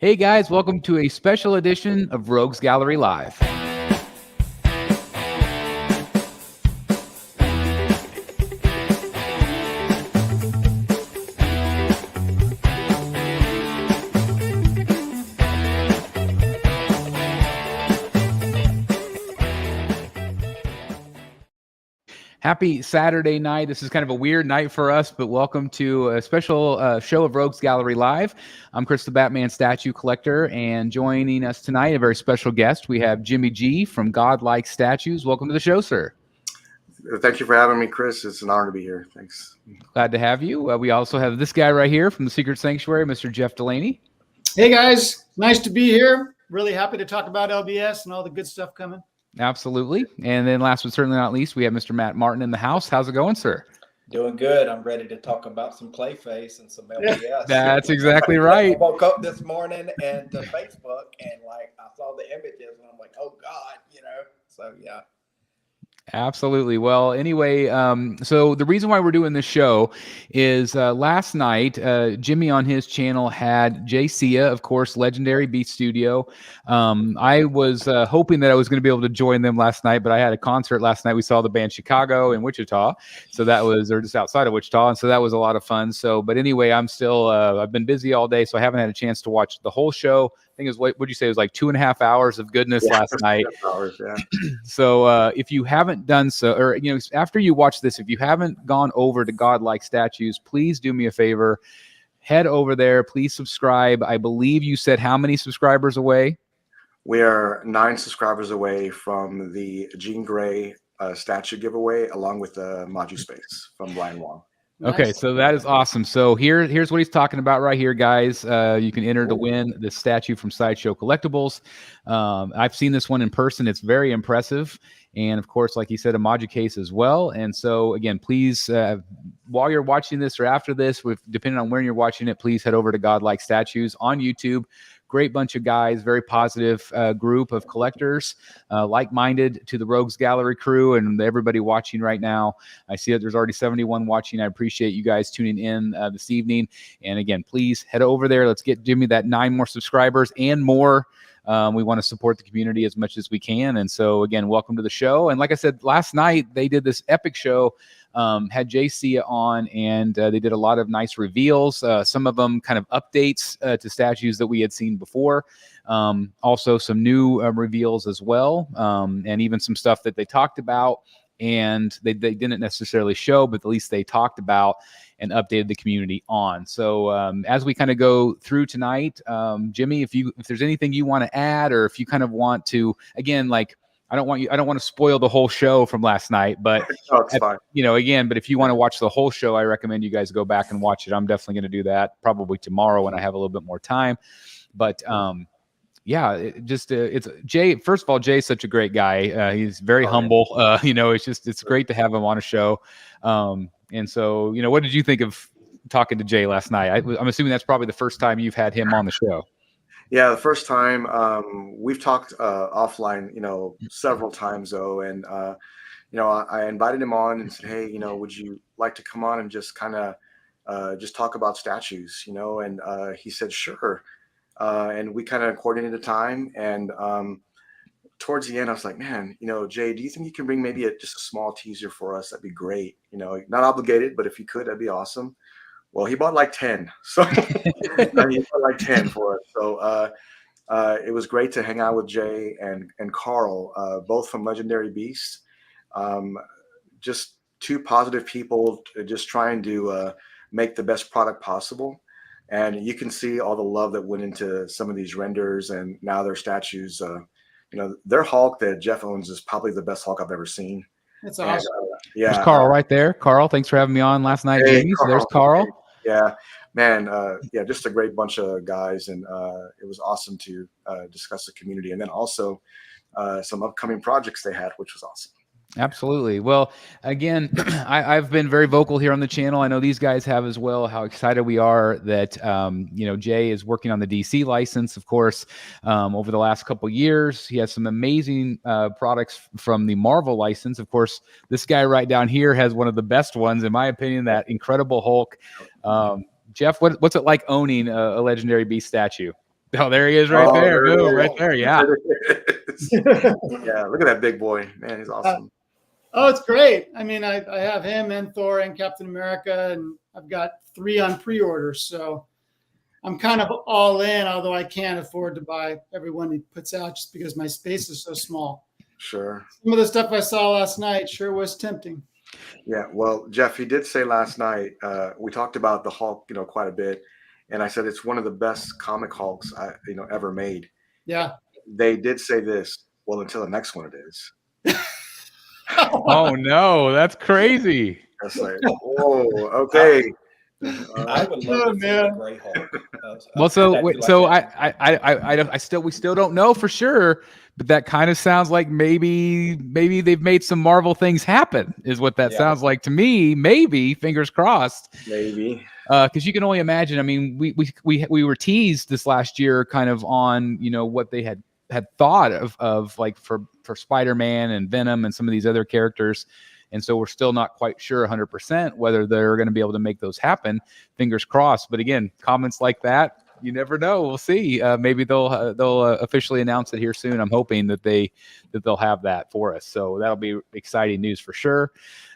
Hey guys, welcome to a special edition of Rogues Gallery Live. Happy Saturday night. This is kind of a weird night for us, but welcome to a special show of Rogues Gallery Live. I'm Chris the Batman Statue Collector, and joining us tonight, a very special guest, we have Jimmy G from Godlike Statues. Welcome to the show, sir. Thank you for having me, Chris. It's an honor to be here. Thanks. Glad to have you. We also have this guy right here from the Secret Sanctuary, Mr. Jeff Delaney. Hey, guys. Nice to be here. Really happy to talk about LBS and all the good stuff coming. Absolutely. And then last but certainly not least, we have Mr. Matt Martin in the house. How's it going, sir? Doing good. I'm ready to talk about some Clayface and some LBS. That's exactly right. I woke up this morning and to Facebook and I saw the images and I'm like, oh God, so yeah. Absolutely. Well, anyway, so the reason why we're doing this show is last night, Jimmy on his channel had Jay Sia, of course, Legendary Beat Studio. I was hoping that I was going to be able to join them last night, but I had a concert last night. We saw the band Chicago in Wichita. So that was, or just outside of Wichita. And so that was a lot of fun. So, but anyway, I'm still, I've been busy all day, so I haven't had a chance to watch the whole show. I think it was, what would you say, it was like 2.5 hours of goodness last night. Hours, yeah. So if you haven't done so, or after you watch this, if you haven't gone over to Godlike Statues, please do me a favor, head over there, please subscribe. I believe you said how many subscribers away? We are 9 subscribers away from the Jean Grey statue giveaway, along with the Maju Space from Bryan. Okay, Nice. so that is awesome. So here's what he's talking about right here, guys. You can enter to win this statue from Sideshow Collectibles. I've seen this one in person. It's very impressive. And, of course, like he said, a Maju case as well. And so, again, please, while you're watching this or after this, depending on where you're watching it, please head over to Godlike Statues on YouTube. Great bunch of guys, very positive group of collectors, like-minded to the Rogues Gallery crew and everybody watching right now. I see that there's already 71 watching. I appreciate you guys tuning in this evening. And again, please head over there. Let's get Jimmy that 9 more subscribers and more. We want to support the community as much as we can. And so, again, welcome to the show. And like I said, last night they did this epic show. Had Jay Sia on, and they did a lot of nice reveals. Some of them kind of updates to statues that we had seen before. Also some new reveals as well, and even some stuff that they talked about and they didn't necessarily show, but at least they talked about and updated the community on. So as we kind of go through tonight, Jimmy, if there's anything you want to add, or if you kind of want to, again, like, I don't want to spoil the whole show from last night, but No, it's fine. But if you want to watch the whole show, I recommend you guys go back and watch it. I'm definitely going to do that probably tomorrow when I have a little bit more time. But it's Jay. First of all, Jay's such a great guy. He's very humble. It's great to have him on a show. And so, what did you think of talking to Jay last night? I'm assuming that's probably the first time you've had him on the show. Yeah, the first time. We've talked offline, several times though, and I invited him on and said, hey, would you like to come on and just kind of just talk about statues, and he said sure, and we kind of coordinated a time, and towards the end I was like, man, Jay, do you think you can bring maybe just a small teaser for us? That'd be great. Not obligated, but if you could, that'd be awesome. Well, he bought like 10, so he bought like 10 for us. So it was great to hang out with Jay and Carl, both from Legendary Beast. Just 2 positive people, just trying to make the best product possible. And you can see all the love that went into some of these renders, and now their statues. Their Hulk that Jeff owns is probably the best Hulk I've ever seen. That's awesome. Yeah, there's Carl right there. Carl, thanks for having me on last night, hey, Jimmy. So there's Carl. Yeah, man. Just a great bunch of guys, and it was awesome to discuss the community, and then also some upcoming projects they had, which was awesome. Absolutely. Well, again, I've been very vocal here on the channel. I know these guys have as well, how excited we are that, Jay is working on the DC license, of course, over the last couple years. He has some amazing products from the Marvel license. Of course, this guy right down here has one of the best ones, in my opinion, that Incredible Hulk. Jeff, what's it like owning a Legendary Beast statue? Oh, there he is right there. there he Boom, is. right there. Yeah. Yeah, look at that big boy. Man, he's awesome. Oh, it's great. I mean, I have him and Thor and Captain America, and I've got 3 on pre-order. So I'm kind of all in, although I can't afford to buy every one he puts out just because my space is so small. Sure. Some of the stuff I saw last night sure was tempting. Yeah, well, Jeff, he did say last night, we talked about the Hulk, quite a bit. And I said it's one of the best comic Hulks ever made. Yeah. They did say this. Well, until the next one, it is. Oh no, that's crazy. That's like, whoa, okay. I would love to see the Gray Hulk. Well, we still don't know for sure, but that kind of sounds like maybe they've made some Marvel things happen. Is what that sounds like to me. Maybe, fingers crossed. Maybe. Because you can only imagine. I mean, we were teased this last year, kind of on what they had thought of like for Spider-Man and Venom and some of these other characters, and so we're still not quite sure 100% whether they're going to be able to make those happen. Fingers crossed. But again, comments like that, you never know. We'll see. Maybe they'll officially announce it here soon. I'm hoping that they'll have that for us. So that'll be exciting news for sure.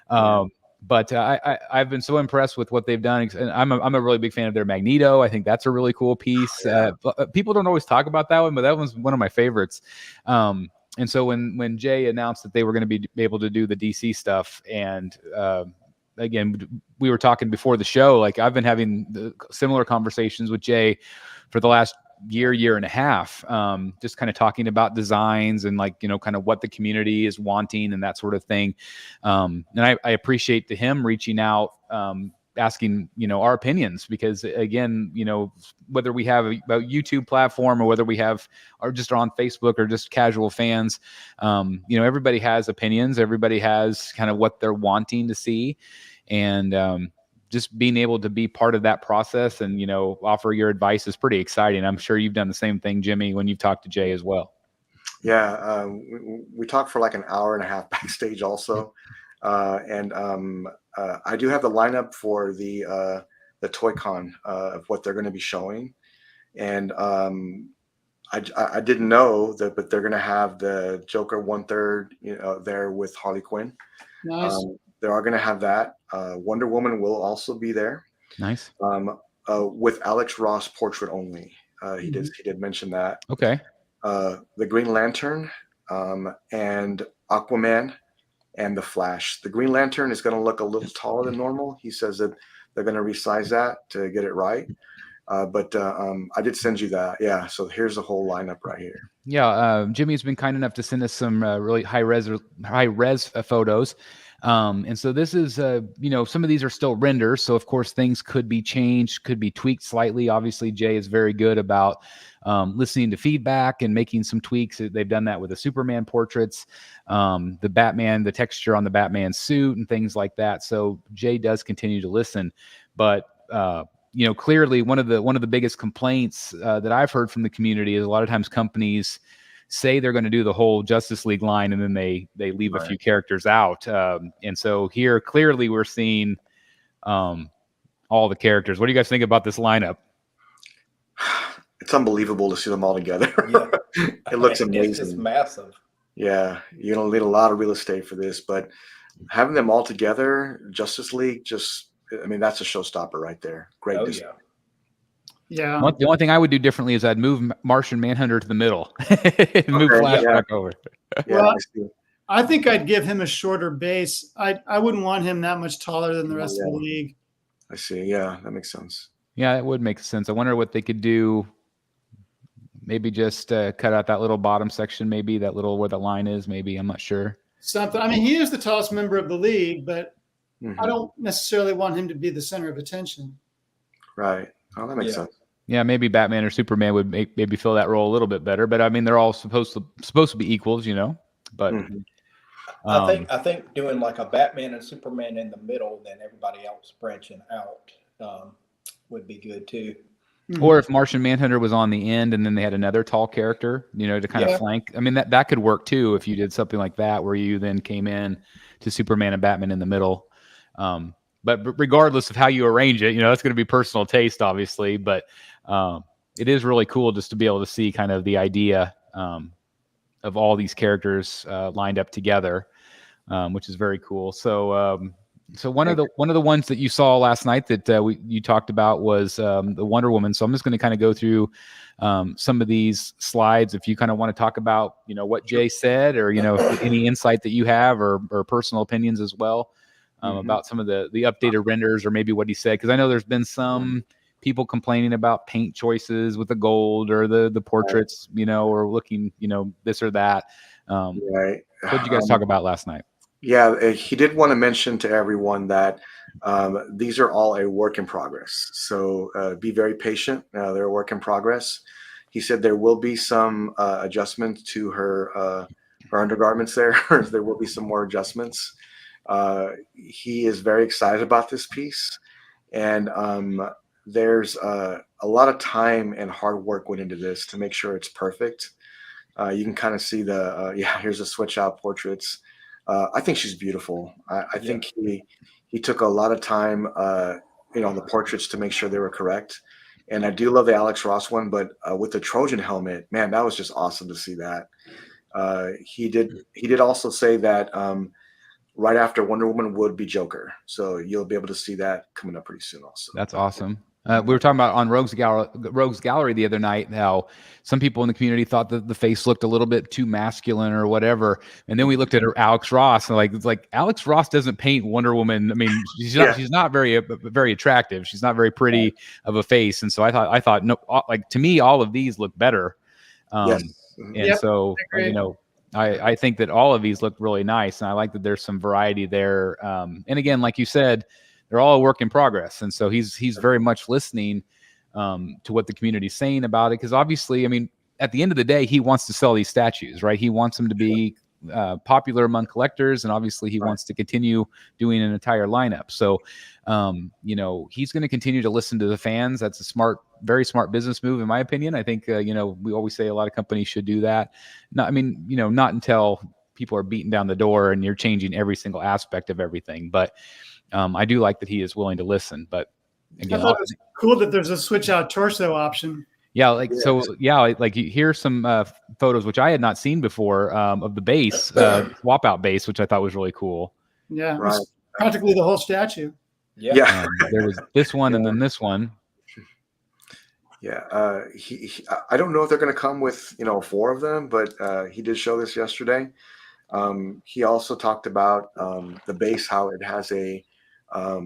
But I've been so impressed with what they've done, and I'm a really big fan of their Magneto. I think that's a really cool piece. People don't always talk about that one, but that one's one of my favorites. And so when Jay announced that they were going to be able to do the DC stuff, and again, we were talking before the show, like I've been having similar conversations with Jay for the last year and a half, just kind of talking about designs and like, kind of what the community is wanting and that sort of thing. And I appreciate him reaching out, asking, our opinions, because again, whether we have a YouTube platform or whether we are just on Facebook or just casual fans, everybody has opinions. Everybody has kind of what they're wanting to see. And, just being able to be part of that process and, offer your advice is pretty exciting. I'm sure you've done the same thing, Jimmy, when you've talked to Jay as well. Yeah. We talked for like an hour and a half backstage also. And I do have the lineup for the Toy-Con of what they're going to be showing. And I didn't know that, but they're going to have the Joker 1/3, there with Harley Quinn. Nice. They are going to have that. Wonder Woman will also be there. Nice. With Alex Ross portrait only. He did mention that. Okay. The Green Lantern, and Aquaman, and the Flash. The Green Lantern is going to look a little taller than normal. He says that they're going to resize that to get it right. But I did send you that. Yeah. So here's the whole lineup right here. Yeah. Jimmy's been kind enough to send us some really high res photos. And so this is, some of these are still renders. So of course things could be changed, could be tweaked slightly. Obviously Jay is very good about listening to feedback and making some tweaks. They've done that with the Superman portraits, the Batman, the texture on the Batman suit and things like that. So Jay does continue to listen, but, clearly one of the biggest complaints that I've heard from the community is a lot of times companies say they're going to do the whole Justice League line and then they leave a few characters out. And so here clearly we're seeing all the characters. What do you guys think about this lineup? It's unbelievable to see them all together. Yeah. It looks amazing. It's massive. Yeah, you're going to need a lot of real estate for this, but having them all together, Justice League, that's a showstopper right there. Great. Oh, yeah. Yeah. The only thing I would do differently is I'd move Martian Manhunter to the middle and move Flash back over. Yeah, well, I think I'd give him a shorter base. I wouldn't want him that much taller than the rest of the league. I see. Yeah, that makes sense. Yeah, it would make sense. I wonder what they could do. Maybe just cut out that little bottom section, maybe that little where the line is. Maybe, I'm not sure. Something. I mean, he is the tallest member of the league, but I don't necessarily want him to be the center of attention. Right. Oh, that makes sense. Yeah, maybe Batman or Superman would maybe fill that role a little bit better. But I mean, they're all supposed to be equals, But I think doing like a Batman and Superman in the middle, then everybody else branching out would be good too. Or if Martian Manhunter was on the end and then they had another tall character, to kind of flank. I mean, that could work too if you did something like that where you then came in to Superman and Batman in the middle. But regardless of how you arrange it, that's going to be personal taste, obviously. But it is really cool just to be able to see kind of the idea of all these characters lined up together, which is very cool. So so one of the ones that you saw last night that you talked about was the Wonder Woman. So I'm just going to kind of go through some of these slides. If you kind of want to talk about, you know, what Jay said, or, you know, any insight that you have, or personal opinions as well about some of the updated renders, or maybe what he said, because I know there's been some people complaining about paint choices with the gold or the portraits, you know, or looking, you know, this or that. Right. What did you guys talk about last night? Yeah, he did want to mention to everyone that these are all a work in progress. So be very patient. They're a work in progress. He said there will be some adjustments to her undergarments there. There will be some more adjustments. He is very excited about this piece. And there's a lot of time and hard work went into this to make sure it's perfect. You can kind of see here's the switch out portraits. I think she's beautiful. I think he took a lot of time, you know, on the portraits to make sure they were correct. And I do love the Alex Ross one, but with the Trojan helmet, man, that was just awesome to see that. He did also say that right after Wonder Woman would be Joker, so you'll be able to see that coming up pretty soon. Also, that's awesome. We were talking about on Rogues Gallery the other night how some people in the community thought that the face looked a little bit too masculine or whatever, and then we looked at her Alex Ross and it's like Alex Ross doesn't paint Wonder Woman. I mean, she's not very attractive. She's not very pretty of a face, and so I thought no, like, to me all of these look better. Yes. And so you know, I think that all of these look really nice, and I like that there's some variety there. And again, like you said, they're all a work in progress. And so he's very much listening to what the community's saying about it. Because obviously, I mean, at the end of the day, he wants to sell these statues, right? He wants them to be popular among collectors. And obviously he wants to continue doing an entire lineup. So, you know, he's going to continue to listen to the fans. That's a very smart business move, in my opinion. I think, you know, we always say a lot of companies should do that. I mean, you know, not until people are beating down the door and you're changing every single aspect of everything. But I do like that he is willing to listen. But again, I thought it was cool that there's a switch out torso option. Yeah, like here's some photos which I had not seen before of the base, swap out base, which I thought was really cool. Yeah, right. Practically the whole statue. Yeah, there was this one and then this one. Yeah, I don't know if they're going to come with 4 of them, but he did show this yesterday. He also talked about the base, how it has a I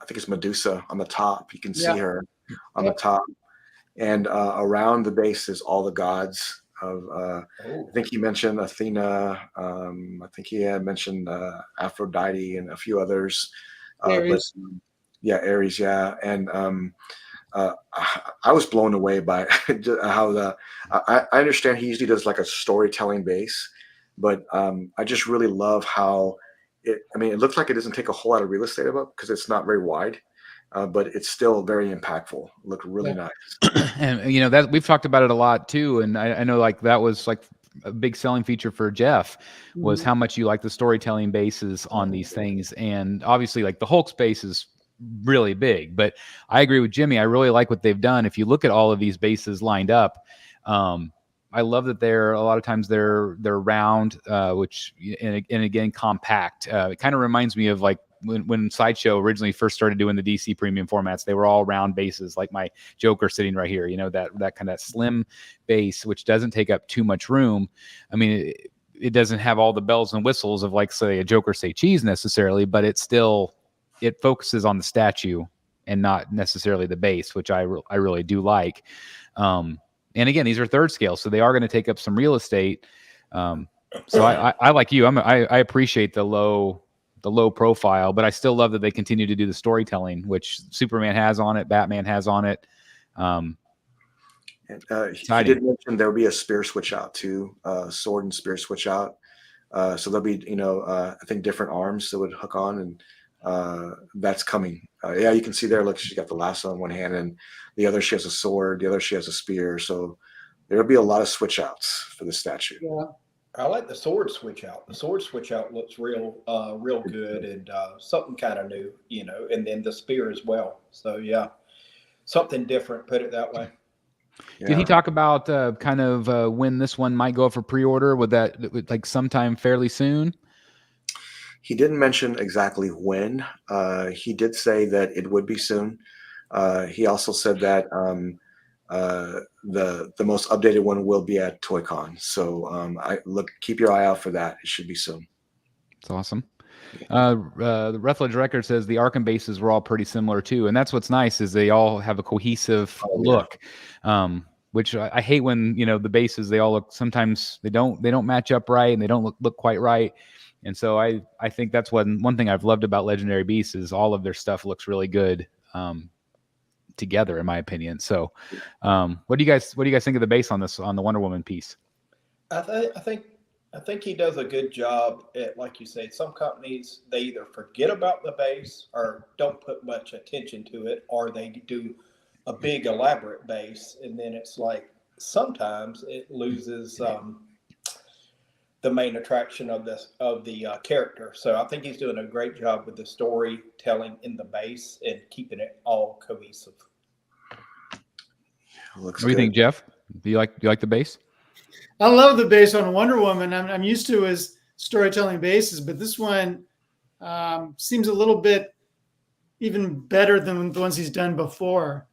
think it's Medusa on the top. You can see her on the top, and around the base is all the gods of. I think he mentioned Athena. I think he had mentioned Aphrodite and a few others. Ares. But, Ares. Yeah, and I was blown away by how I understand he usually does like a storytelling base, but I just really love how it looks like it doesn't take a whole lot of real estate up because it's not very wide, but it's still very impactful. It looked really nice. And that we've talked about it a lot too. And I know like that was like a big selling feature for Jeff was how much you like the storytelling bases on these things. And obviously like the Hulk space is really big, but I agree with Jimmy. I really like what they've done. If you look at all of these bases lined up, I love that a lot of times they're round, which and again compact. It kind of reminds me of like when Sideshow originally first started doing the DC premium formats. They were all round bases, like my Joker sitting right here. That kind of slim base, which doesn't take up too much room. I mean, it doesn't have all the bells and whistles of like say a Joker say cheese necessarily, but it focuses on the statue and not necessarily the base, which I really do like. And again, these are third scale, so they are going to take up some real estate. So I like you. I appreciate the low profile, but I still love that they continue to do the storytelling, which Superman has on it, Batman has on it. He did mention there will be a spear switch out too, sword and spear switch out. So there'll be I think different arms that would hook on, and that's coming. You can see there. Look, she's got the lasso in one hand, and the other she has a sword. The other she has a spear. So there'll be a lot of switch outs for the statue. Yeah. I like the sword switch out. The sword switch out looks real good and something kind of new, and then the spear as well. So yeah, something different. Put it that way. Yeah. Did he talk about kind of when this one might go up for pre-order? Would that like sometime fairly soon? He didn't mention exactly when. He did say that it would be soon. He also said that the most updated one will be at ToyCon. So keep your eye out for that. It should be soon. It's awesome. The Rutledge Record says the Arkham bases were all pretty similar too, and that's what's nice is they all have a cohesive look. Which I hate when the bases, they all look, sometimes they don't match up right and they don't look quite right. And so I think that's one thing I've loved about Legendary Beasts is all of their stuff looks really good together, in my opinion. So what do you guys think of the base on the Wonder Woman piece? I think he does a good job at, like you say, some companies, they either forget about the base or don't put much attention to it, or they do a big elaborate base, and then it's like sometimes it loses the main attraction of the character. So I think he's doing a great job with the storytelling in the base and keeping it all cohesive. What do you think, Jeff? Do you like the base? I love the base on Wonder Woman. I'm used to his storytelling bases, but this one seems a little bit even better than the ones he's done before.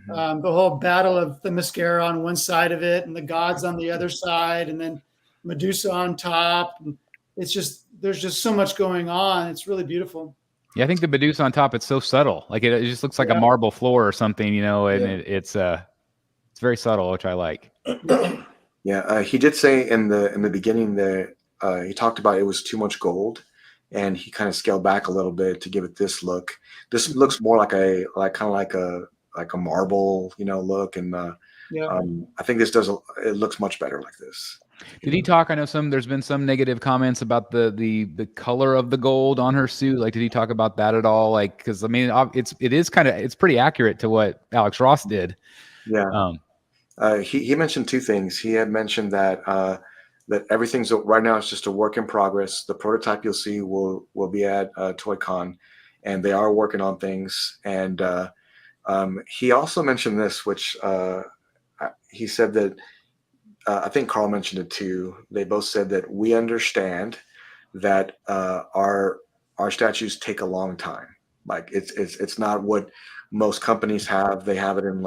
Mm-hmm. The whole battle of the mascara on one side of it and the gods on the other side, and then Medusa on top. And it's just, there's just so much going on. It's really beautiful. Yeah, I think the Medusa on top, it's so subtle. Like it just looks like a marble floor or something, and it's very subtle, which I like. Yeah, he did say in the beginning that he talked about it was too much gold, and he kind of scaled back a little bit to give it this look. This looks more like a marble, look, and I think this it looks much better like this. Did he talk? I know there's been some negative comments about the color of the gold on her suit. Like, did he talk about that at all? Like, because I mean, it's pretty accurate to what Alex Ross did. Yeah. He mentioned two things. He had mentioned that that everything's right now it's just a work in progress. The prototype you'll see will be at ToyCon, and they are working on things. And he also mentioned this, which he said that I think Carl mentioned it too. They both said that we understand that our statues take a long time. Like it's not what most companies have. They have it in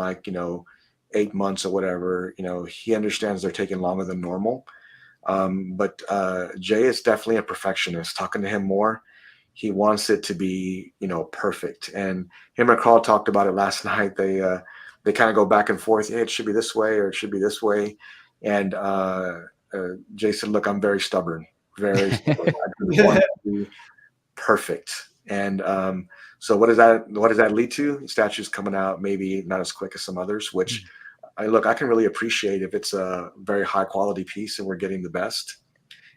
8 months or whatever. He understands they're taking longer than normal. But Jay is definitely a perfectionist. Talking to him more, he wants it to be perfect. And him and Carl talked about it last night. They kind of go back and forth. Hey, it should be this way or it should be this way. And Jay said, "Look, I'm very stubborn. Very stubborn. I want it to be perfect." And so what does that lead to? Statues coming out maybe not as quick as some others, which I can really appreciate if it's a very high quality piece and we're getting the best.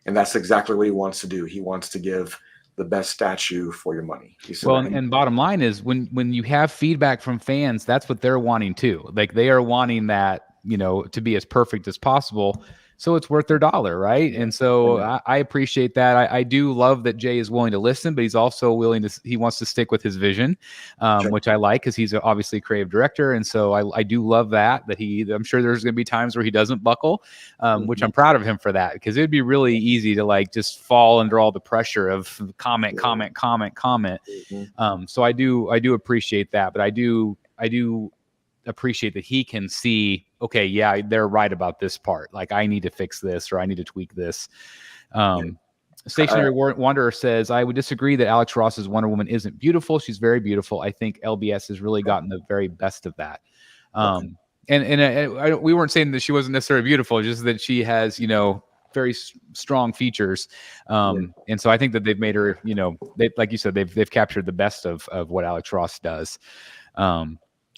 And that's exactly what he wants to do. He wants to give the best statue for your money. Well, and bottom line is when you have feedback from fans, that's what they're wanting too. Like they are wanting that, to be as perfect as possible. So it's worth their dollar, right? And so I appreciate that. I do love that Jay is willing to listen, but he's also he wants to stick with his vision, which I like because he's obviously a creative director. And so I do love that I'm sure there's going to be times where he doesn't buckle, which I'm proud of him for that, because it'd be really easy to just fall under all the pressure of comment. So I do appreciate that, but I do appreciate that he can see, okay, yeah, they're right about this part. Like I need to fix this or I need to tweak this. Stationary Wanderer says, I would disagree that Alex Ross's Wonder Woman isn't beautiful. She's very beautiful. I think LBS has really gotten the very best of that. And we weren't saying that she wasn't necessarily beautiful, just that she has, very strong features. And so I think that they've made her, like you said, they've captured the best of what Alex Ross does.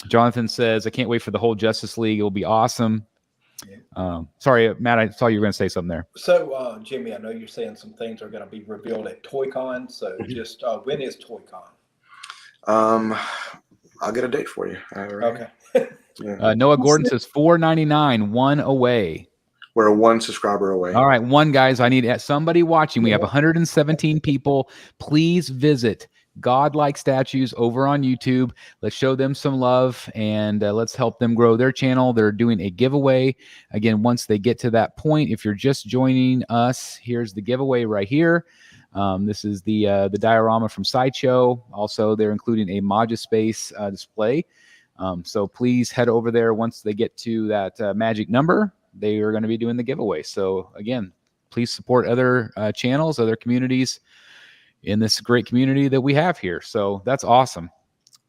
Jonathan says, I can't wait for the whole Justice League. It will be awesome. Sorry, Matt, I saw you were going to say something there. So, Jimmy, I know you're saying some things are going to be revealed at ToyCon. So just when is ToyCon? I'll get a date for you. Okay. Noah Gordon says $4.99, one away. We're a 1 subscriber away. All right, one, guys. I need somebody watching. We have 117 people. Please visit Godlike Statues over on YouTube. Let's show them some love, and let's help them grow their channel. They're doing a giveaway. Again, once they get to that point, if you're just joining us, here's the giveaway right here. This is the diorama from Sideshow. Also, they're including a Magispace display. So please head over there once they get to that magic number. They are going to be doing the giveaway. So again, please support other channels, other communities in this great community that we have here. So that's awesome.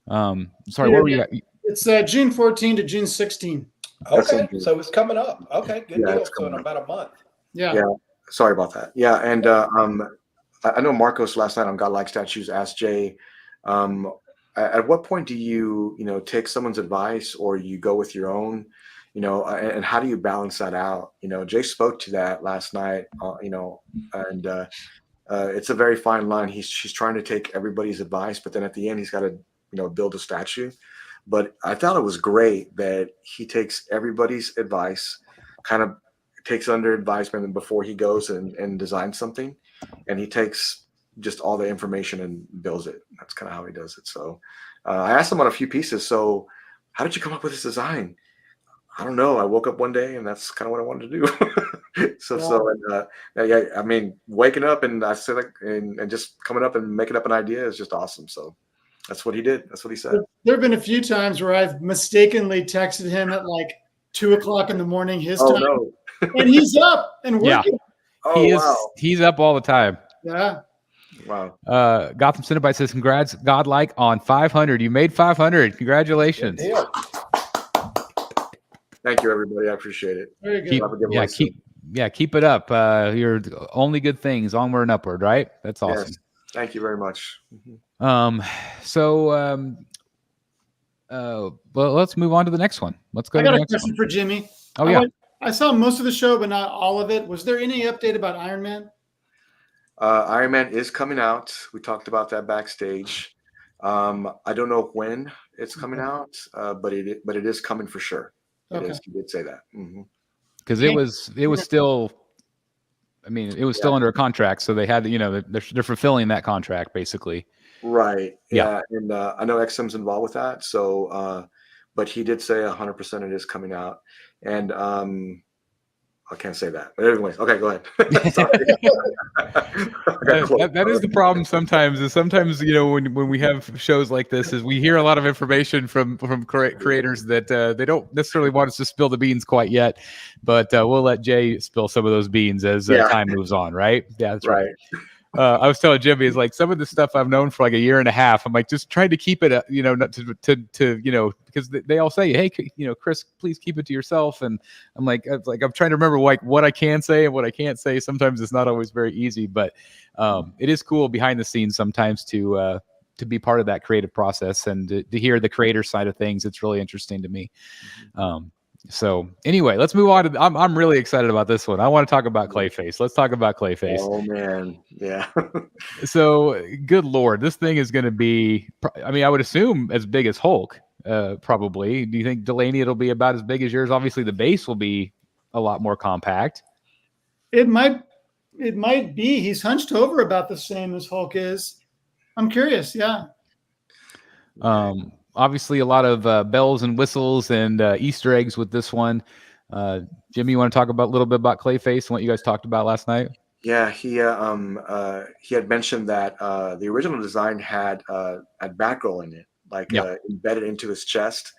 Sorry, where were you at? It's June 14 to June 16. Okay, so it's coming up. Okay, good Yeah, deal. it's So in coming about a month. Yeah. Sorry about that. Yeah, and I know Marcos last night on Godlike Statues asked Jay, at what point do you take someone's advice or you go with your own, and how do you balance that out? Jay spoke to that last night, and it's a very fine line. She's trying to take everybody's advice, but then at the end he's got to build a statue. But I thought it was great that he takes everybody's advice, kind of takes under advisement before he goes and designs something, and he takes just all the information and builds it. That's kind of how he does it. So I asked him on a few pieces. So how did you come up with this design? I don't know. I woke up one day and that's kind of what I wanted to do. Yeah, I mean, waking up and I said and just coming up and making up an idea is just awesome. So that's what he did. That's what he said. There have been a few times where I've mistakenly texted him at like 2 o'clock in the morning his time, no. and he's up and working. Yeah. Oh, He's up all the time. Yeah. Wow. Gotham Cinnabite says, congrats, Godlike, on 500. You made 500. Congratulations. Good deal. Thank you, everybody. I appreciate it. Very good. Keep it up. You're only good things, onward and upward, right? That's awesome. Yes. Thank you very much. Well, let's move on to the next one. Let's go. I to got the a next question one. for Jimmy. Oh, yeah. I saw most of the show, but not all of it. Was there any update about Iron Man? Iron Man is coming out. We talked about that backstage. I don't know when it's coming out, but it is coming for sure. It is. He did say that. Because it was still. I mean, it was still under a contract, so they had to, they're fulfilling that contract basically. Right. Yeah. And I know XM's involved with that. So, but he did say 100% it is coming out. And I can't say that. But anyways, okay, go ahead. That is the problem sometimes. Is sometimes when we have shows like this, is we hear a lot of information from creators that they don't necessarily want us to spill the beans quite yet, but we'll let Jay spill some of those beans as time moves on. Right? Yeah, that's right. I was telling Jimmy, it's like some of the stuff I've known for like a year and a half. I'm like, just trying to keep it, not to because they all say, hey, Chris, please keep it to yourself. And I'm like, I'm trying to remember like what I can say and what I can't say. Sometimes it's not always very easy, but it is cool behind the scenes sometimes to be part of that creative process and to hear the creator side of things. It's really interesting to me. So anyway, let's move on to. I'm really excited about this one. I want to talk about Clayface. Let's talk about Clayface. Oh man, yeah. So good Lord, this thing is going to be. I mean, I would assume as big as Hulk, probably. Do you think Delaney it'll be about as big as yours? Obviously, the base will be a lot more compact. It might be. He's hunched over about the same as Hulk is. I'm curious. Yeah. Obviously, a lot of bells and whistles and Easter eggs with this one. Jimmy, you want to talk a little bit about Clayface and what you guys talked about last night? Yeah, he had mentioned that the original design had Batgirl in it, like embedded into his chest,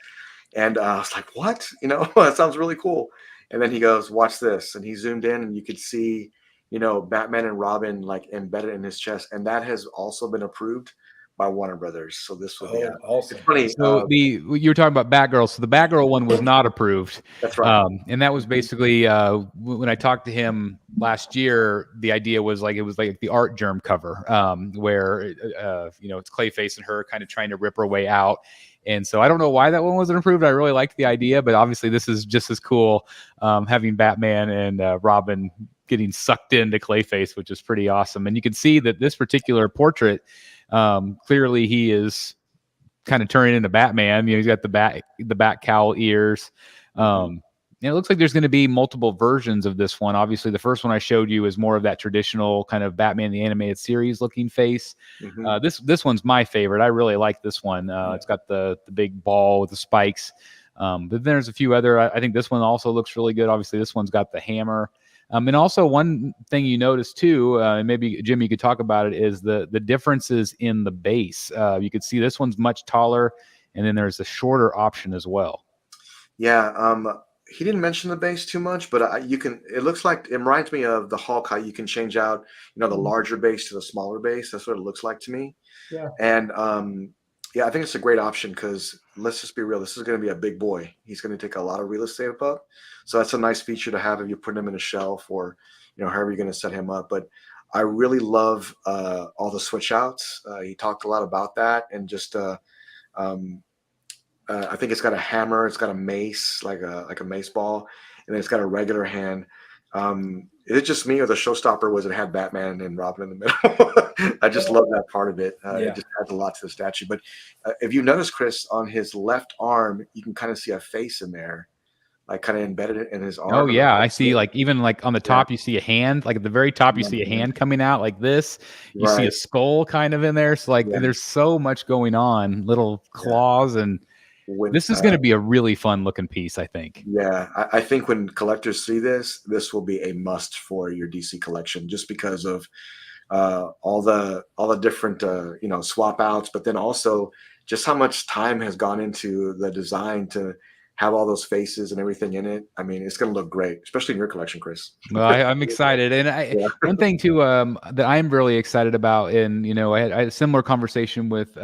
and I was like, "What? That sounds really cool." And then he goes, "Watch this," and he zoomed in, and you could see, Batman and Robin like embedded in his chest, and that has also been approved by Warner Brothers. So this will be awesome. It's funny. So you were talking about Batgirl. So the Batgirl one was not approved. That's right. And that was basically when I talked to him last year, the idea was like it was like the art germ cover, where it's Clayface and her kind of trying to rip her way out. And so I don't know why that one wasn't approved. I really liked the idea, but obviously this is just as cool, having Batman and Robin getting sucked into Clayface, which is pretty awesome. And you can see that this particular portrait, clearly he is kind of turning into Batman. He's got the bat cowl ears. it looks like there's going to be multiple versions of this one. Obviously, the first one I showed you is more of that traditional kind of Batman the Animated Series looking face. This one's my favorite. I really like this one. It's got the big ball with the spikes. But then there's a few other. I think this one also looks really good. Obviously, this one's got the hammer. And also one thing you notice too, and maybe Jimmy, you could talk about it, is the differences in the base. You could see this one's much taller, and then there's a shorter option as well. Yeah, he didn't mention the base too much, but you can. It looks like it reminds me of the Hulk. How you can change out, the larger base to the smaller base. That's what it looks like to me. Yeah. And yeah, I think it's a great option because let's just be real. This is going to be a big boy. He's going to take a lot of real estate up. So that's a nice feature to have if you're putting him in a shelf or, however you're going to set him up. But I really love all the switch outs. He talked a lot about that, and just I think it's got a hammer, it's got a mace, like a mace ball, and then it's got a regular hand. Is it just me, or the showstopper was it had Batman and Robin in the middle? I just love that part of it. It just adds a lot to the statue. But if you notice, Chris, on his left arm, you can kind of see a face in there, like kind of embedded in his arm. Oh yeah, I see. Like even like on the top, you see a hand. Like at the very top, you see a hand coming out like this. You see a skull kind of in there. So like there's so much going on. Little claws and. This is going to be a really fun looking piece, I think. Yeah, I think when collectors see this will be a must for your DC collection, just because of all the different swap outs, but then also just how much time has gone into the design to have all those faces and everything in it. I mean, it's going to look great, especially in your collection, Chris. Well, I'm excited, and one thing too that I'm really excited about, and I had a similar conversation with.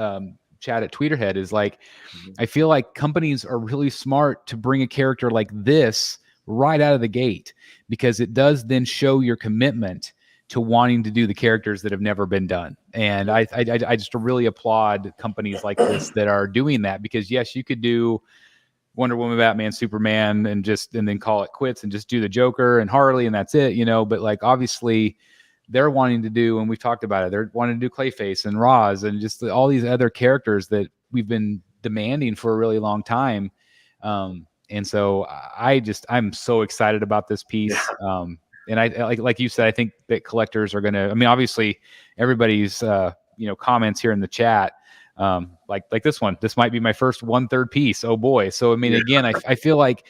Chat at Tweeterhead is like, I feel like companies are really smart to bring a character like this right out of the gate, because it does then show your commitment to wanting to do the characters that have never been done. And I just really applaud companies like this that are doing that, because yes, you could do Wonder Woman, Batman, Superman, and then call it quits and just do the Joker and Harley and that's it, but like obviously they're wanting to do, and we've talked about it, they're wanting to do Clayface and Roz and just all these other characters that we've been demanding for a really long time. And so I'm so excited about this piece. Yeah. And I like you said, I think that collectors are going to, I mean, obviously everybody's, comments here in the chat, like this one, this might be my first 1/3 piece. Oh boy. So, I mean, again, I feel like,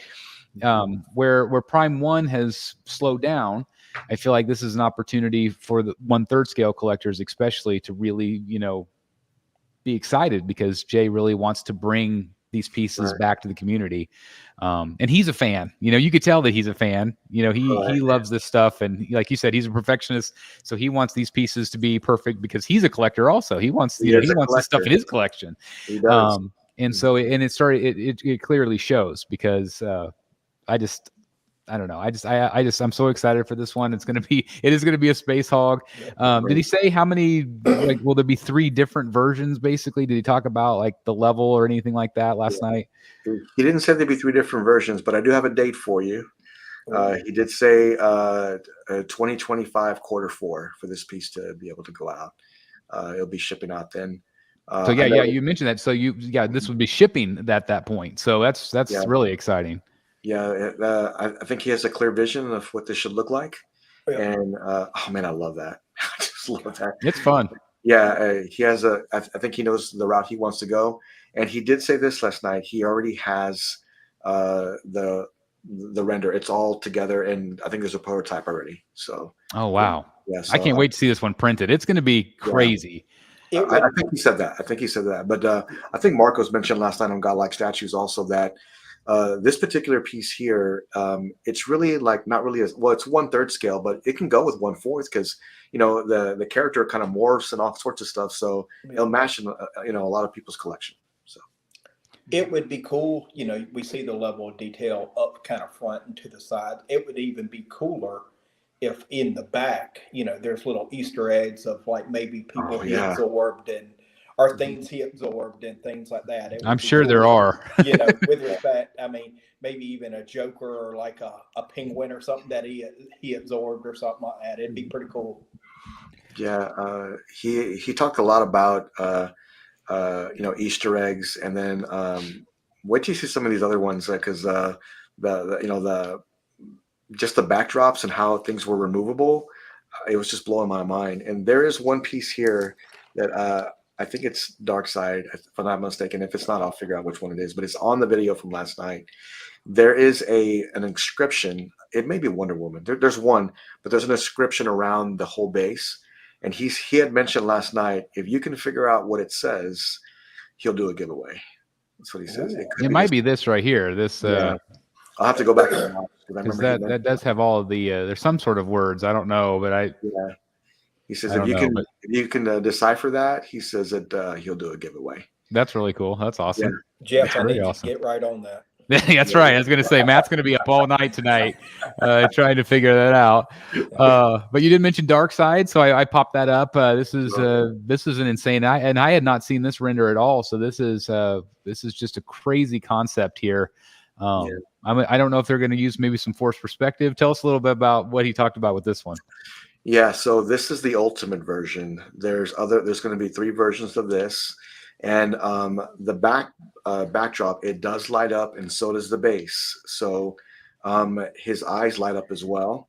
where Prime 1 has slowed down, I feel like this is an opportunity for the 1/3 scale collectors, especially, to really, be excited, because Jay really wants to bring these pieces back to the community. And he's a fan, you could tell that he's a fan, he loves this stuff. And like you said, he's a perfectionist. So he wants these pieces to be perfect because he's a collector also. He wants, he wants this stuff in his collection. He does. And so, and it clearly shows, because, I don't know. I'm so excited for this one. It is going to be a space hog. Did he say how many, will there be 3 different versions basically? Did he talk about like the level or anything like that last night? He didn't say there'd be 3 different versions, but I do have a date for you. He did say 2025 quarter 4 for this piece to be able to go out. It'll be shipping out then. So you mentioned that. So this would be shipping at that point. So that's really exciting. Yeah, I think he has a clear vision of what this should look like. Yeah. And oh man, I love that. I just love that. It's fun. Yeah, he has I think he knows the route he wants to go. And he did say this last night. He already has the render. It's all together, and I think there's a prototype already. So. Oh wow! Yeah, so, I can't wait to see this one printed. It's going to be crazy. Yeah. I think he said that. But I think Marcos mentioned last night on Godlike Statues also that. This particular piece here, it's really like not really it's 1/3 scale, but it can go with 1/4 because the character kind of morphs and all sorts of stuff, so it'll match in a lot of people's collection. So it would be cool. We see the level of detail up kind of front and to the side. It would even be cooler if in the back, there's little Easter eggs of like maybe people he absorbed or things he absorbed and things like that. I'm sure there are. With respect, I mean, maybe even a Joker or like a penguin or something that he absorbed or something like that. It'd be pretty cool. Yeah, he talked a lot about Easter eggs, and then wait till you see some of these other ones, because just the backdrops and how things were removable. It was just blowing my mind. And there is one piece here that I think it's Darkseid, if I'm not mistaken. If it's not, I'll figure out which one it is. But it's on the video from last night. There is an inscription. It may be Wonder Woman. There's one, but there's an inscription around the whole base. And he had mentioned last night, if you can figure out what it says, he'll do a giveaway. That's what he says. It might be this right here. This. Yeah. I'll have to go back and watch because that does have all of the. There's some sort of words. I don't know, but Yeah. He says if you can decipher that, he says that he'll do a giveaway. That's really cool. That's awesome. Yeah. Jeff, I need to get right on that. That's right. I was going to say Matt's going to be up all night tonight trying to figure that out. But you did mention Darkseid, so I popped that up. This is an insane. I had not seen this render at all. So this is just a crazy concept here. I don't know if they're going to use maybe some forced perspective. Tell us a little bit about what he talked about with this one. Yeah, so this is the ultimate version. There's going to be 3 versions of this, and the backdrop, it does light up, and so does the base. So his eyes light up as well,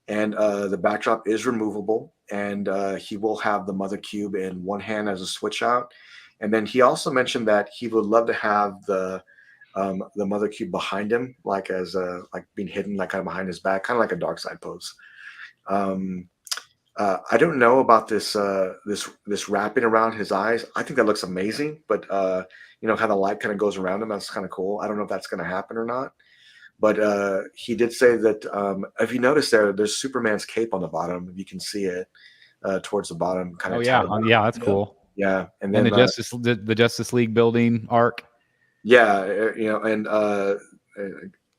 and the backdrop is removable, and he will have the mother cube in one hand as a switch out, and then he also mentioned that he would love to have the mother cube behind him, like being hidden, like kind of behind his back, kind of like a Darkseid pose. I don't know about this wrapping around his eyes. I think that looks amazing, but how the light kind of goes around him, that's kind of cool. I don't know if that's going to happen or not. But he did say that if you notice there's Superman's cape on the bottom. You can see it towards the bottom. Kind of. Oh yeah, that's cool. Yeah, and then the Justice League building arc. Yeah, and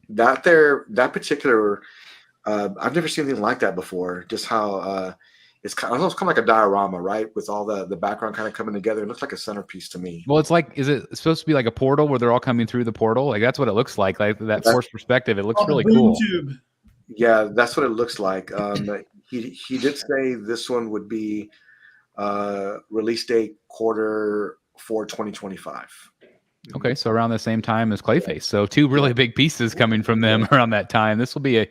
that particular. I've never seen anything like that before. Just how it's kind of like a diorama, right? With all the background kind of coming together. It looks like a centerpiece to me. Well, it's like, is it supposed to be like a portal where they're all coming through the portal? Like that's what it looks like that forced perspective. It looks really cool. Tube. Yeah, that's what it looks like. He did say this one would be release date Q4 2025. Okay, so around the same time as Clayface. So 2 really big pieces coming from them around that time. This will be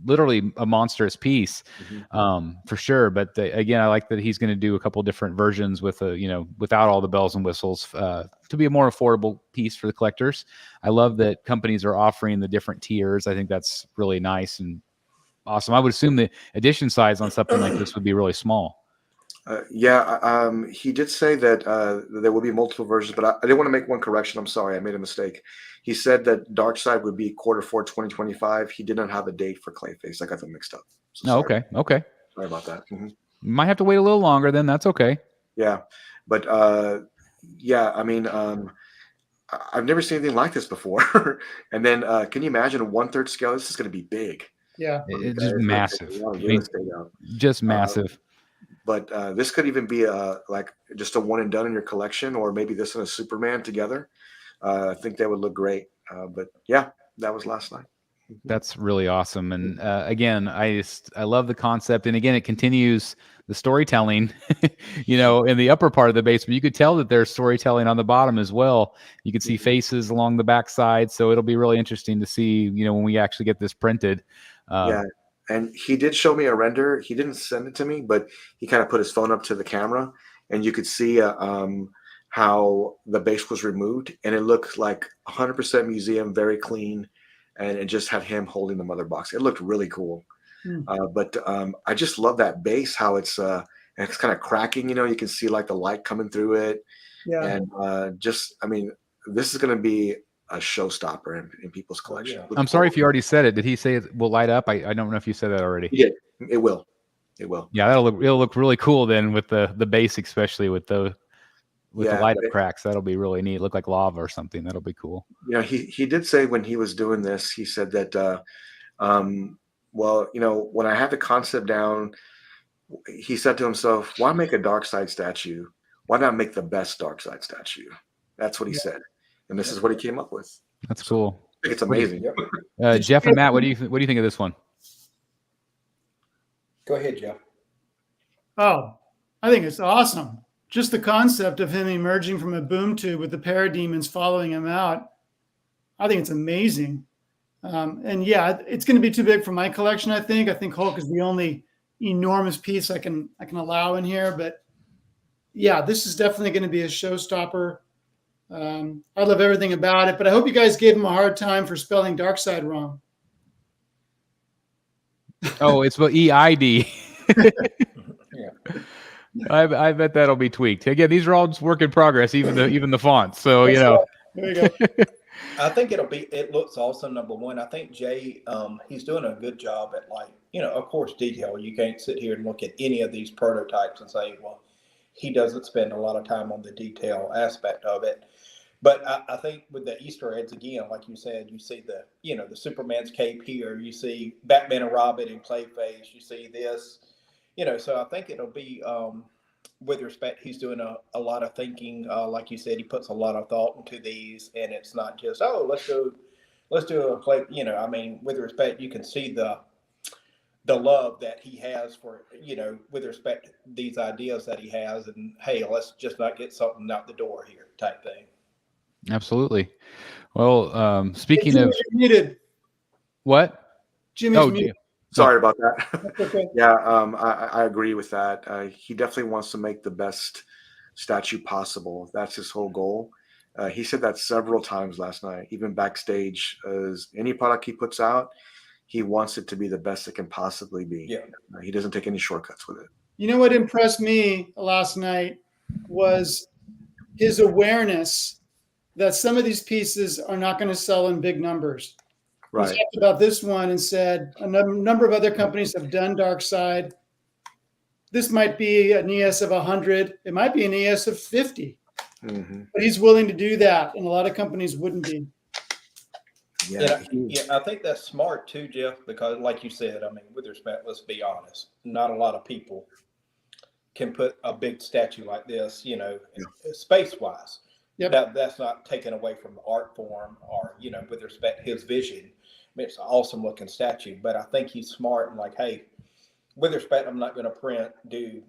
literally a monstrous piece, for sure. But again, I like that he's going to do a couple different versions with without all the bells and whistles to be a more affordable piece for the collectors. I love that companies are offering the different tiers. I think that's really nice and awesome. I would assume the edition size on something like this would be really small. He did say that there will be multiple versions, but I did want to make one correction. I'm sorry, I made a mistake. He said that Darkseid would be Q4 2025. He did not have a date for Clayface. I got them mixed up. So okay. Sorry about that. Might have to wait a little longer. Then that's okay. Yeah, but I mean, I've never seen anything like this before. And then, can you imagine a 1/3 scale? This is going to be big. Yeah, it's just massive. Just massive. But this could even be like just a one and done in your collection, or maybe this and a Superman together. I think that would look great. But yeah, that was last night. That's really awesome. And again, I love the concept. And again, it continues the storytelling, in the upper part of the base, but you could tell that there's storytelling on the bottom as well. You could see faces along the backside. So it'll be really interesting to see, when we actually get this printed. Yeah. And he did show me a render. He didn't send it to me, but he kind of put his phone up to the camera, and you could see how the base was removed, and it looked like 100% museum, very clean, and it just had him holding the mother box. It looked really cool. But I just love that base, how it's kind of cracking. You can see like the light coming through it, and this is going to be a showstopper in people's collection. I'm sorry if you already said it. Did he say it will light up? I don't know if you said that already. Yeah, it will. It will. Yeah, it'll look really cool then with the base, especially with the light up cracks. That'll be really neat. Look like lava or something. That'll be cool. He did say when he was doing this, he said that when I had the concept down, he said to himself, why make a Darkseid statue? Why not make the best Darkseid statue? That's what he said. And this is what he came up with. That's cool. I think it's amazing. Jeff and Matt, what do you think of this one? Go ahead, Jeff. Oh, I think it's awesome. Just the concept of him emerging from a boom tube with the parademons following him out. I think it's amazing. And yeah, it's going to be too big for my collection. I think Hulk is the only enormous piece I can allow in here. But yeah, this is definitely going to be a showstopper. I love everything about it, but I hope you guys gave him a hard time for spelling Darkseid wrong. Oh, it's what EID. Yeah. I bet that'll be tweaked. Again, these are all just work in progress, even the fonts. So That's you know. right. There you go. I think it looks awesome. Number one, I think Jay, he's doing a good job at, like, of course, detail. You can't sit here and look at any of these prototypes and say, well, he doesn't spend a lot of time on the detail aspect of it. But I think with the Easter eggs, again, like you said, you see the Superman's cape here, you see Batman and Robin and Clayface, you see this, so I think it'll be, with respect, he's doing a lot of thinking. Like you said, he puts a lot of thought into these, and it's not just, oh, let's do a play. I mean, with respect, you can see the love that he has for, with respect to these ideas that he has, and hey, let's just not get something out the door here type thing. Absolutely. Well, speaking Hey, of muted. what? Jimmy's muted. Sorry about that. That's okay. Yeah, I agree with that. He definitely wants to make the best statue possible. That's his whole goal. He said that several times last night, even backstage. As any product he puts out, he wants it to be the best it can possibly be. Yeah. He doesn't take any shortcuts with it. You know what impressed me last night was his awareness that some of these pieces are not going to sell in big numbers. Right. He talked about this one and said a number of other companies have done Darkseid. This might be an ES of 100. It might be an ES of 50. Mm-hmm. But he's willing to do that, and a lot of companies wouldn't be. Yeah, I think that's smart too, Jeff, because like you said, I mean, with respect, let's be honest, not a lot of people can put a big statue like this, space-wise. Yep. That's not taken away from the art form or, with respect to his vision. I mean, it's an awesome looking statue, but I think he's smart and like, hey, with respect, I'm not going to do,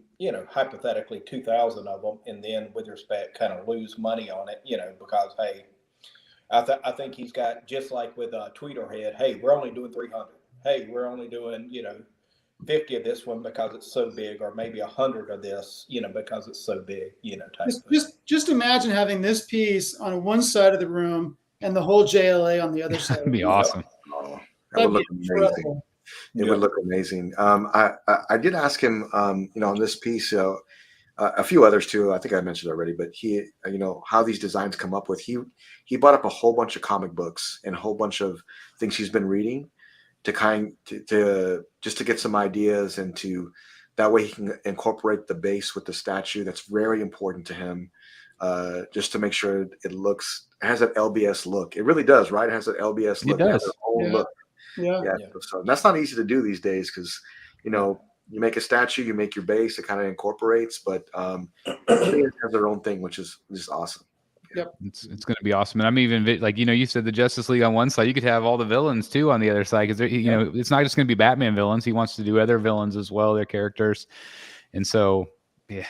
hypothetically 2,000 of them. And then with respect, kind of lose money on it, because, hey, I think he's got, just like with Tweeterhead, hey, we're only doing 300. Hey, we're only doing, 50 of this one because it's so big, or maybe 100 of this, because it's so big, type just imagine having this piece on one side of the room and the whole JLA on the other side. That'd be awesome. Oh, that would look amazing. It would look amazing. I did ask him, on this piece, a few others too. I think I mentioned already, but he, how these designs come up with. He brought up a whole bunch of comic books and a whole bunch of things he's been reading to just to get some ideas, and that way he can incorporate the base with the statue. That's very important to him, just to make sure it has an LBS look. It really does, right? It has an LBS look. It does. It has a whole look. Yeah. So that's not easy to do these days, because you make a statue, you make your base, it kind of incorporates, but it has their own thing, which is awesome. Yep. It's going to be awesome. And I'm even like, you said the Justice League on one side, you could have all the villains too on the other side, because it's not just going to be Batman villains. He wants to do other villains as well, their characters. And so, yeah,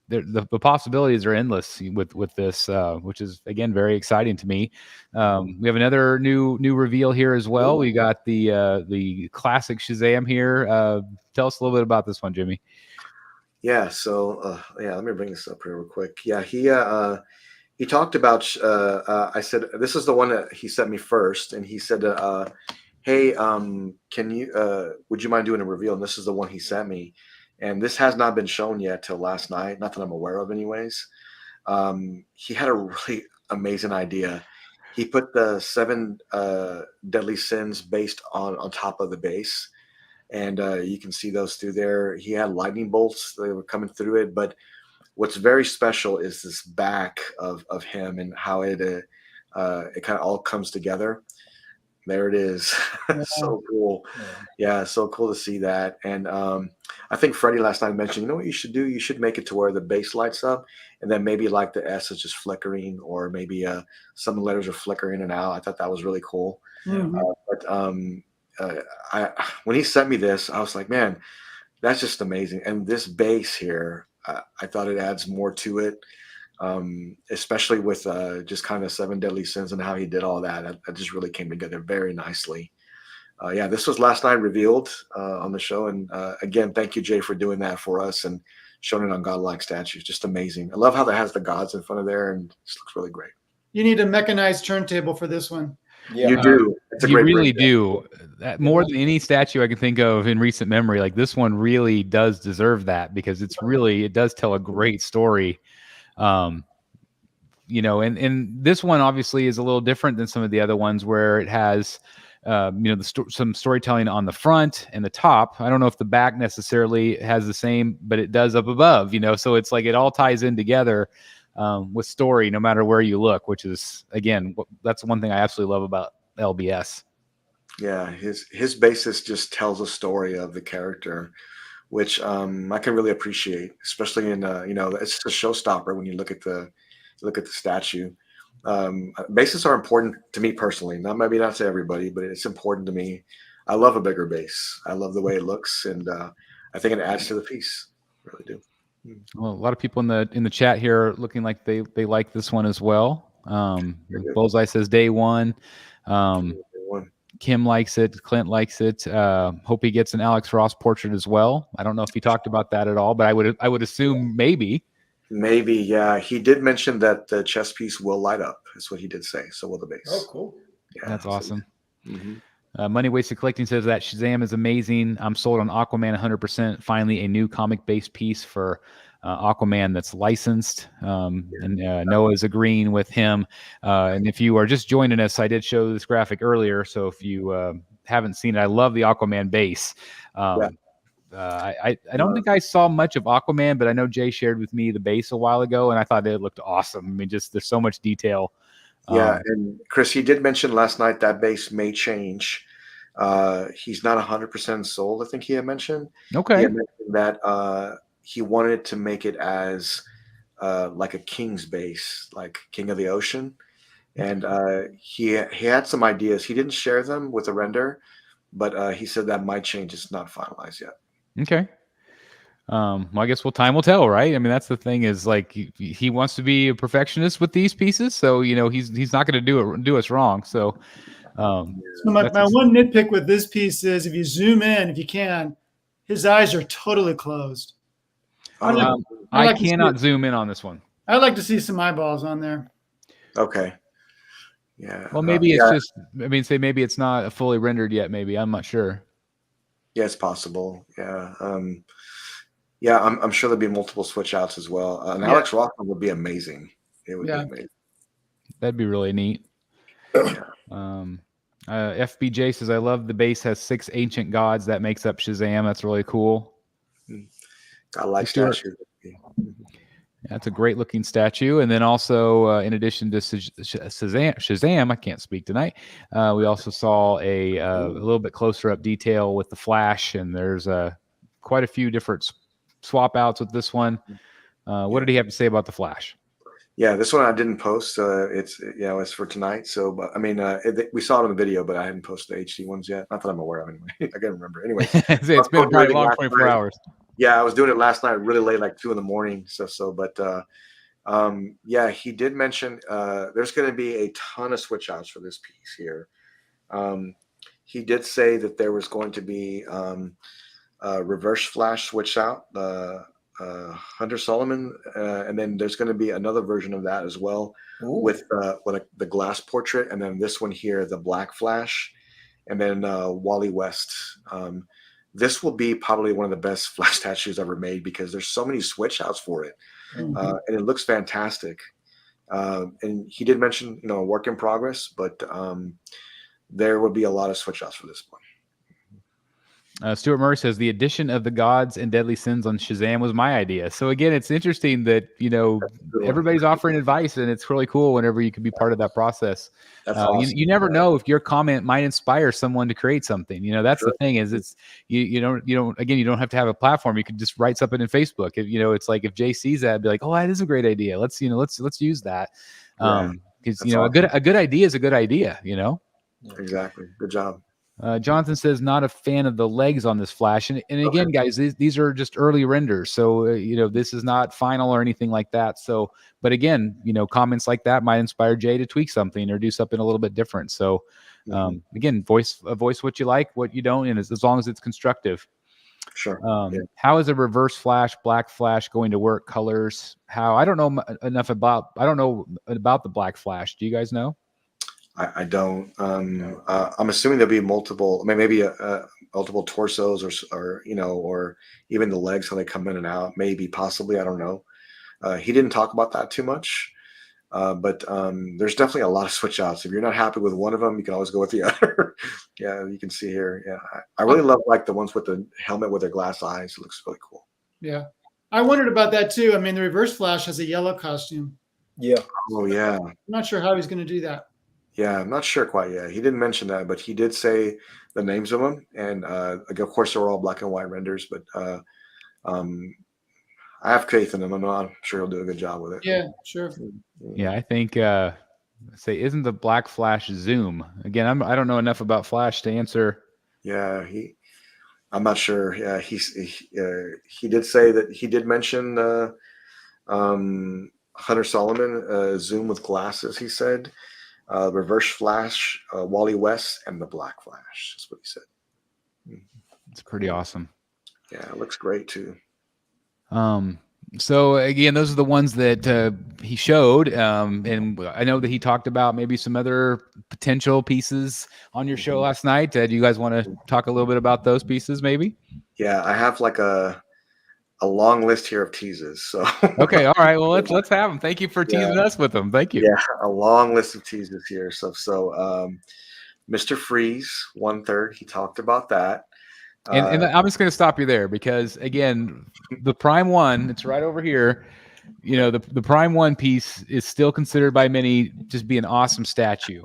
the possibilities are endless with this, which is again very exciting to me. We have another new reveal here as well. We got the classic Shazam here. Tell us a little bit about this one, Jimmy. Yeah. So let me bring this up here real quick. Yeah, he talked about. I said this is the one that he sent me first, and he said, "Hey, can you? Would you mind doing a reveal?" And this is the one he sent me. And this has not been shown yet till last night, not that I'm aware of anyways. He had a really amazing idea. He put the 7 deadly sins based on top of the base. And you can see those through there. He had lightning bolts. They were coming through it. But what's very special is this back of him and how it kind of all comes together. There it is. So cool. Yeah, so cool to see that. And I think Freddie last night mentioned, you know what you should do? You should make it to where the base lights up, and then maybe like the S is just flickering, or maybe some letters are flickering in and out. I thought that was really cool. Mm-hmm. When he sent me this, I was like, man, that's just amazing. And this base here, I thought it adds more to it. especially with just kind of 7 deadly sins and how he did all that. That just really came together very nicely. Yeah, this was last night revealed on the show. And again, thank you, Jay, for doing that for us and showing it on Godlike Statues. Just amazing. I love how that has the gods in front of there, and it just looks really great. You need a mechanized turntable for this one. Yeah, you do. It's a you great really breakdown. do. More than any statue I can think of in recent memory, like this one really does deserve that, because it does tell a great story. You know, and this one obviously is a little different than some of the other ones, where it has you know, some storytelling on the front and the top. I don't know if the back necessarily has the same, but it does up above, you know, so it's like it all ties in together with story, no matter where you look, which is, again, that's one thing I absolutely love about LBS. Yeah, his basis just tells a story of the character, which I can really appreciate, especially in you know, it's a showstopper when you look at the statue. Bases are important to me personally, maybe not to everybody, but it's important to me. I love a bigger base. I love the way it looks, and I think it adds to the piece. I really do. Well, a lot of people in the chat here are looking like they like this one as well. Bullseye says day one. Kim likes it. Clint likes it. Hope he gets an Alex Ross portrait as well. I don't know if he talked about that at all, but I would assume maybe. Maybe, yeah. He did mention that the chess piece will light up. That's what he did say. So will the base. Oh, cool. Yeah, that's awesome. Money Wasted Collecting says that Shazam is amazing. I'm sold on Aquaman 100%. Finally, a new comic-based piece for Aquaman that's licensed. And Noah's agreeing with him. And if you are just joining us, I did show this graphic earlier. So if you haven't seen it, I love the Aquaman base. I don't think I saw much of Aquaman, but I know Jay shared with me the base a while ago, and I thought it looked awesome. I mean, just there's so much detail. Yeah, and Chris, he did mention last night that base may change. He's not 100% sold, I think he had mentioned. Okay. He had mentioned that he wanted to make it as like a king's base, like King of the Ocean. And he had some ideas. He didn't share them with the render, but he said that might change. It's not finalized yet. Okay. Well, I guess time will tell, right? I mean, that's the thing, is like he wants to be a perfectionist with these pieces, so you know he's not going to do us wrong. So, so my one nitpick with this piece is, if you zoom in, if you can, his eyes are totally closed. I cannot zoom in on this one. I'd like to see some eyeballs on there. Okay. Yeah. Well, maybe it's just. I mean, say maybe it's not fully rendered yet. Maybe, I'm not sure. Yeah, it's possible. Yeah. Yeah, I'm sure there'll be multiple switch outs as well. And Alex Racklin would be amazing. It would be amazing. That'd be really neat. FBJ says, I love the base has 6 ancient gods. That makes up Shazam. That's really cool. Godlike Statues. That's a great looking statue. And then also, in addition to Shazam, I can't speak tonight. We also saw a little bit closer up detail with the Flash, and there's quite a few different swap outs with this one. What did he have to say about the Flash? Yeah, this one I didn't post. It's for tonight. So, but I mean, we saw it on the video, but I hadn't posted the HD ones yet. Not that I'm aware of, anyway. I can't remember. Anyway, it's been probably a long 24 hours. Yeah, I was doing it last night, really late, like 2 a.m. Yeah, he did mention there's going to be a ton of switch outs for this piece here. He did say that there was going to be reverse Flash switch out, Hunter Solomon, and then there's going to be another version of that as well. Ooh. With the glass portrait, and then this one here, the black Flash, and then Wally West. This will be probably one of the best Flash statues ever made, because there's so many switch outs for it, and it looks fantastic. And he did mention, a work in progress, but there will be a lot of switch outs for this one. Stuart Murray says the addition of the gods and deadly sins on Shazam was my idea. So again, it's interesting that everybody's offering advice, and it's really cool whenever you can be part of that process. That's awesome. You never know if your comment might inspire someone to create something. That's the thing, is it's you don't have to have a platform. You could just write something in Facebook. If it's like, if Jay sees that, be like, oh, that is a great idea. Let's use that. Because awesome. A good idea is a good idea. Exactly. Good job. Jonathan says not a fan of the legs on this Flash, and again, guys, these are just early renders, so this is not final or anything like that. So, but again, comments like that might inspire Jay to tweak something or do something a little bit different. So, again, voice what you like, what you don't, and as long as it's constructive. Sure. How is a reverse Flash, black Flash going to work? Colors? How? I don't know enough about. I don't know about the black Flash. Do you guys know? I don't. I'm assuming there'll be multiple, maybe multiple torsos, or even the legs, how they come in and out. Maybe, possibly, I don't know. He didn't talk about that too much, but there's definitely a lot of switch outs. If you're not happy with one of them, you can always go with the other. Yeah, you can see here. Yeah, I really love like the ones with the helmet with their glass eyes. It looks really cool. Yeah, I wondered about that too. I mean, the Reverse Flash has a yellow costume. Yeah. Oh yeah. I'm not sure how he's going to do that. Yeah, I'm not sure quite yet. He didn't mention that, but he did say the names of them, and of course they're all black and white renders. But I have faith in him. I'm sure he'll do a good job with it. Yeah, sure. Yeah, I think isn't the black Flash Zoom again? I don't know enough about Flash to answer. Yeah, I'm not sure. Yeah, he did say that he did mention Hunter Solomon Zoom with glasses. He said. Reverse Flash, Wally West, and the Black Flash. That's what he said. It's pretty awesome. Yeah, it looks great too. So again, those are the ones that he showed, and I know that he talked about maybe some other potential pieces on your show last night. Do you guys want to talk a little bit about those pieces, maybe? Yeah, I have like a long list here of teases. So okay, all right. Well, let's have them. Thank you for teasing us with them. Thank you. Yeah, a long list of teases here. So Mr. Freeze 1/3. He talked about that. And I'm just going to stop you there because again, the Prime One, it's right over here. The Prime One piece is still considered by many just be an awesome statue.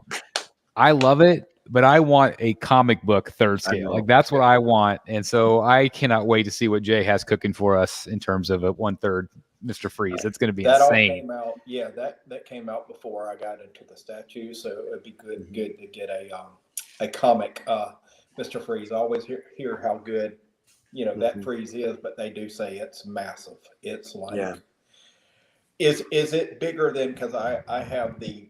I love it. But I want a comic book third scale. Like that's what I want. And so I cannot wait to see what Jay has cooking for us in terms of a 1/3 Mr. Freeze. It's going to be that insane. All came out, yeah, that came out before I got into the statue. So it would be good to get a comic Mr. Freeze. I always hear how good, that Freeze is, but they do say it's massive. It's like, is it bigger than, because I have me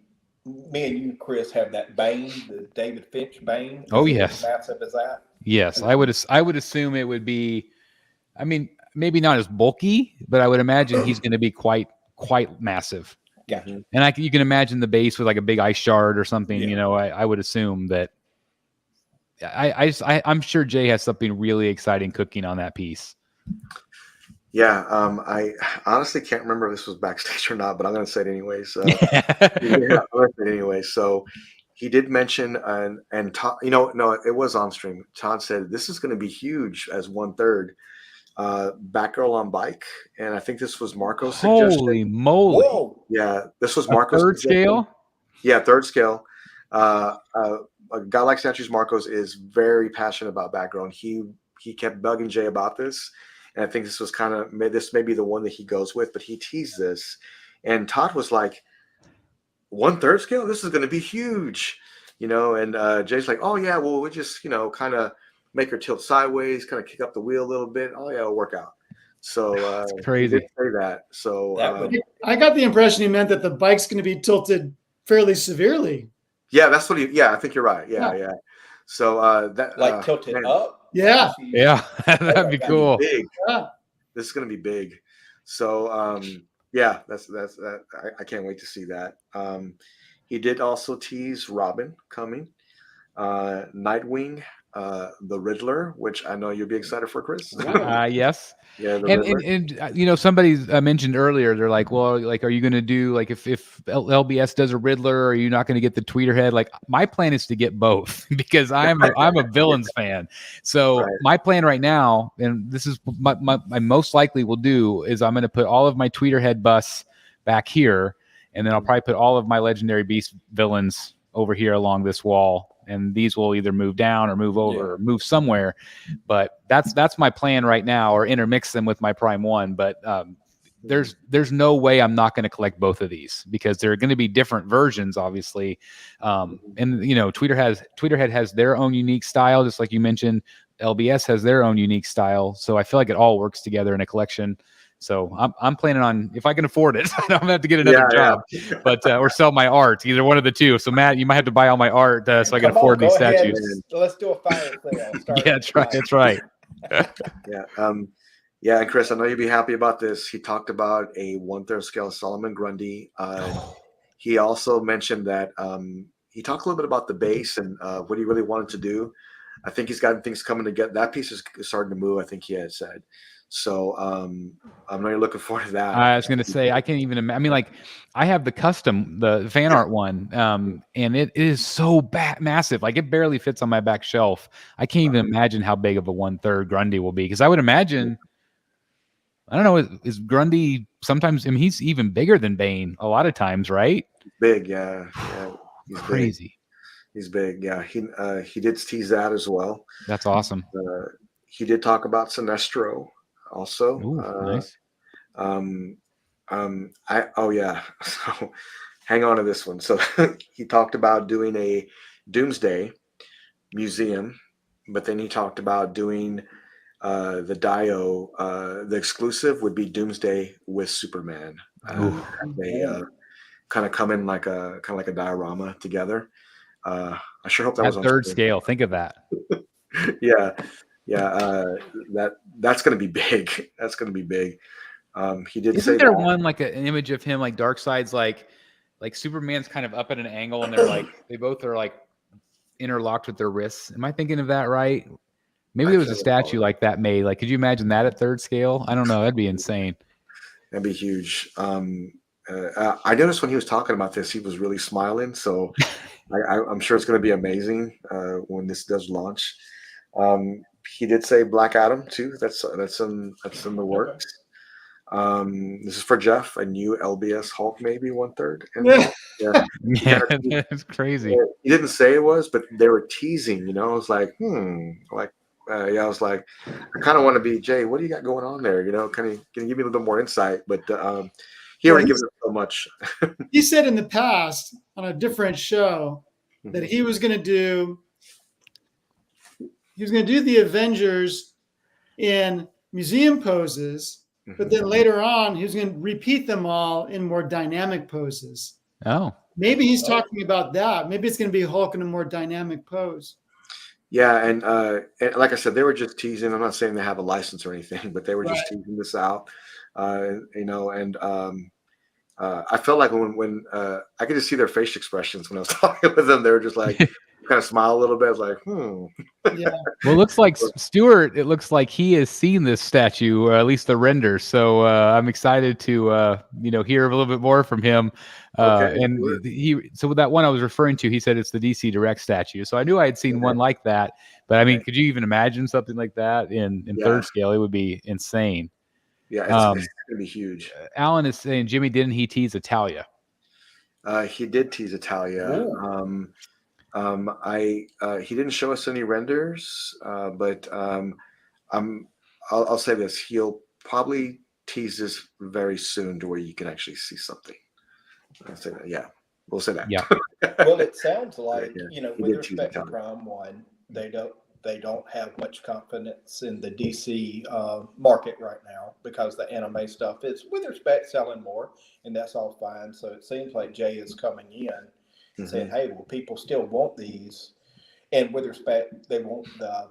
and you, Chris, have that Bane, the David Finch Bane. Oh, yes. Massive as that? Yes, I would assume it would be. I mean, maybe not as bulky, but I would imagine he's going to be quite massive. Gotcha. And you can imagine the base with like a big ice shard or something. Yeah. I would assume that. I'm sure Jay has something really exciting cooking on that piece. Yeah, I honestly can't remember if this was backstage or not, but I'm going to say it anyway. So, So he did mention, and Todd, no, it was on stream. Todd said this is going to be huge as 1/3 Batgirl on bike, and I think this was Marco's suggestion. Holy moly! Whoa. Yeah, this was Marco's third scale. Yeah, third scale. Godlike Statues Marcos is very passionate about Batgirl, and he kept bugging Jay about this. And I think this was this may be the one that he goes with, but he teased this. And Todd was like, 1/3 scale? This is going to be huge, and Jay's like, oh yeah, well, we just, kind of make her tilt sideways, kind of kick up the wheel a little bit. Oh yeah, it'll work out. So that's crazy. He did say that. So I got the impression he meant that the bike's going to be tilted fairly severely. Yeah, that's what I think you're right. Yeah. So that tilted up. Yeah. That'd be cool. Big. Yeah. This is going to be big. So yeah, that's that. I can't wait to see that. He did also tease Robin coming, Nightwing, the Riddler, which I know you'll be excited for, Chris. Yes. Yeah, and somebody mentioned earlier, they're like, well, like, are you going to do like if LBS does a Riddler, are you not going to get the tweeter head? Like, my plan is to get both because I'm a villains fan. So my plan right now, and this is my most likely will do, is I'm going to put all of my tweeter head busts back here, and then I'll probably put all of my legendary beast villains over here along this wall. And these will either move down or move over or move somewhere. But that's my plan right now, or intermix them with my Prime One. But there's no way I'm not going to collect both of these because they're going to be different versions, obviously. And you know, Tweeterhead has their own unique style, just like you mentioned. LBS has their own unique style, so I feel like it all works together in a collection. So I'm planning on, if I can afford it, I'm gonna have to get another job, but or sell my art, either one of the two. So Matt, you might have to buy all my art so I can afford these statues. Let's do a fire sale. Yeah, that's right. That's right. Yeah, and Chris, I know you'd be happy about this. He talked about a 1/3 scale Solomon Grundy. He also mentioned that he talked a little bit about the base and what he really wanted to do. I think he's got things coming to get. That piece is starting to move, I think he had said. So I'm really looking forward to that. I was going to say, I can't even imagine. I mean, like, I have the custom, the fan art one, and it is so massive. Like, it barely fits on my back shelf. I can't even imagine how big of a 1/3 Grundy will be, because I would imagine, I don't know, is Grundy sometimes, I mean, he's even bigger than Bane a lot of times, right? Big, yeah. He's crazy. Big. He's big, yeah. He did tease that as well. That's awesome. He did talk about Sinestro also. Ooh, nice. So hang on to this one. So he talked about doing a Doomsday museum, but then he talked about doing the Diehl, the exclusive would be Doomsday with Superman. They kind of come in like a diorama together. I sure hope that was on 3rd scale. Think of that. Yeah. That's going to be big. That's going to be big. He did say there one like an image of him like Darkseid's like Superman's kind of up at an angle and they're like they both are like interlocked with their wrists. Am I thinking of that right? Maybe there was a statue like that made. Like, could you imagine that at 3rd scale? I don't know. That'd be insane. That'd be huge. I noticed when he was talking about this, he was really smiling. So I'm sure it's going to be amazing when this does launch. He did say Black Adam too. That's in the works. This is for Jeff, a new LBS Hulk, maybe 1/3. Yeah, that's crazy. He didn't say it was, but they were teasing. You know, I was like, I was like, I kind of want to be Jay. What do you got going on there? You know, can you give me a little bit more insight? But he already given us so much. He said in the past on a different show that he was going to do the Avengers in museum poses, but then later on he was going to repeat them all in more dynamic poses. Oh, maybe he's talking about that. Maybe it's going to be Hulk in a more dynamic pose. Yeah, and like I said, they were just teasing. I'm not saying they have a license or anything, but they were just teasing this out. I felt like when I could just see their face expressions when I was talking with them, they were just like kind of smile a little bit. I was like, Yeah. Well, it looks like Stuart. It looks like he has seen this statue, or at least the render. So I'm excited to hear a little bit more from him. So with that one I was referring to, he said it's the DC Direct statue. So I knew I had seen one like that. But I mean, could you even imagine something like that in 3rd scale? It would be insane. Yeah, it's going to be huge. Alan is saying, Jimmy, didn't he tease Italia? He did tease Italia. He didn't show us any renders, but I'll say this: he'll probably tease this very soon to where you can actually see something. I'll say that. Yeah, we'll say that. Yeah. Well, it sounds like with respect to Prime One, they don't have much confidence in the DC market right now because the anime stuff is, with respect, selling more, and that's all fine. So it seems like Jay is coming in saying, hey, well, people still want these. And with respect, they want the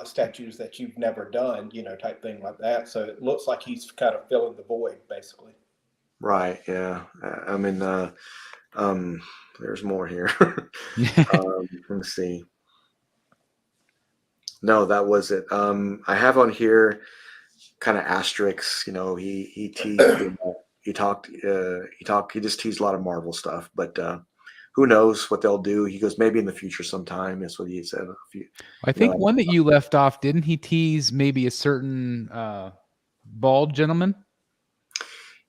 statues that you've never done, type thing like that. So it looks like he's kind of filling the void, basically. Right, yeah. I mean, there's more here. Let me see. No, that was it. I have on here kind of asterisks. He teased. He just teased a lot of Marvel stuff, but who knows what they'll do? He goes, maybe in the future sometime. That's what he said. I think one that you left off, didn't he tease maybe a certain bald gentleman?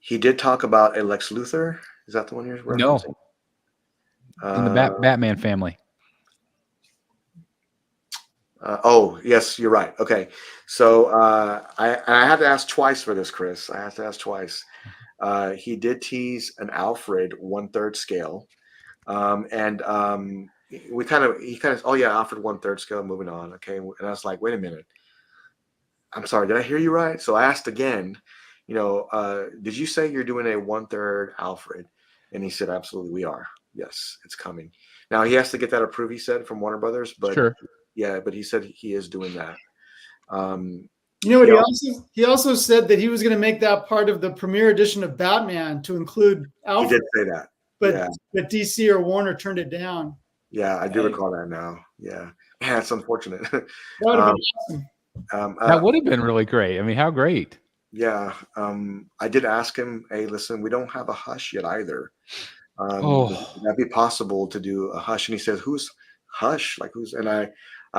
He did talk about a Lex Luthor. Is that the one you're referencing? No. In the Batman family. Oh, yes, you're right. Okay. So I had to ask twice for this, Chris. I had to ask twice. He did tease an Alfred 1/3 scale. And he kind of, oh yeah, Alfred 1/3 scale, moving on. Okay. And I was like, wait a minute. I'm sorry, did I hear you right? So I asked again, did you say you're doing a 1/3 Alfred? And he said, absolutely, we are. Yes, it's coming. Now he has to get that approved, he said, from Warner Brothers, but Sure. yeah, but he said he is doing that. You know what? He also said that he was going to make that part of the premiere edition of Batman to include Alfred. He did say that, but DC or Warner turned it down. Yeah, I do recall that now. Yeah, it's unfortunate. That would have been awesome. That would have been really great. I mean, how great. Yeah, I did ask him, hey, listen, we don't have a Hush yet either. Would that be possible to do a Hush? And he says, who's Hush? Like who's? And I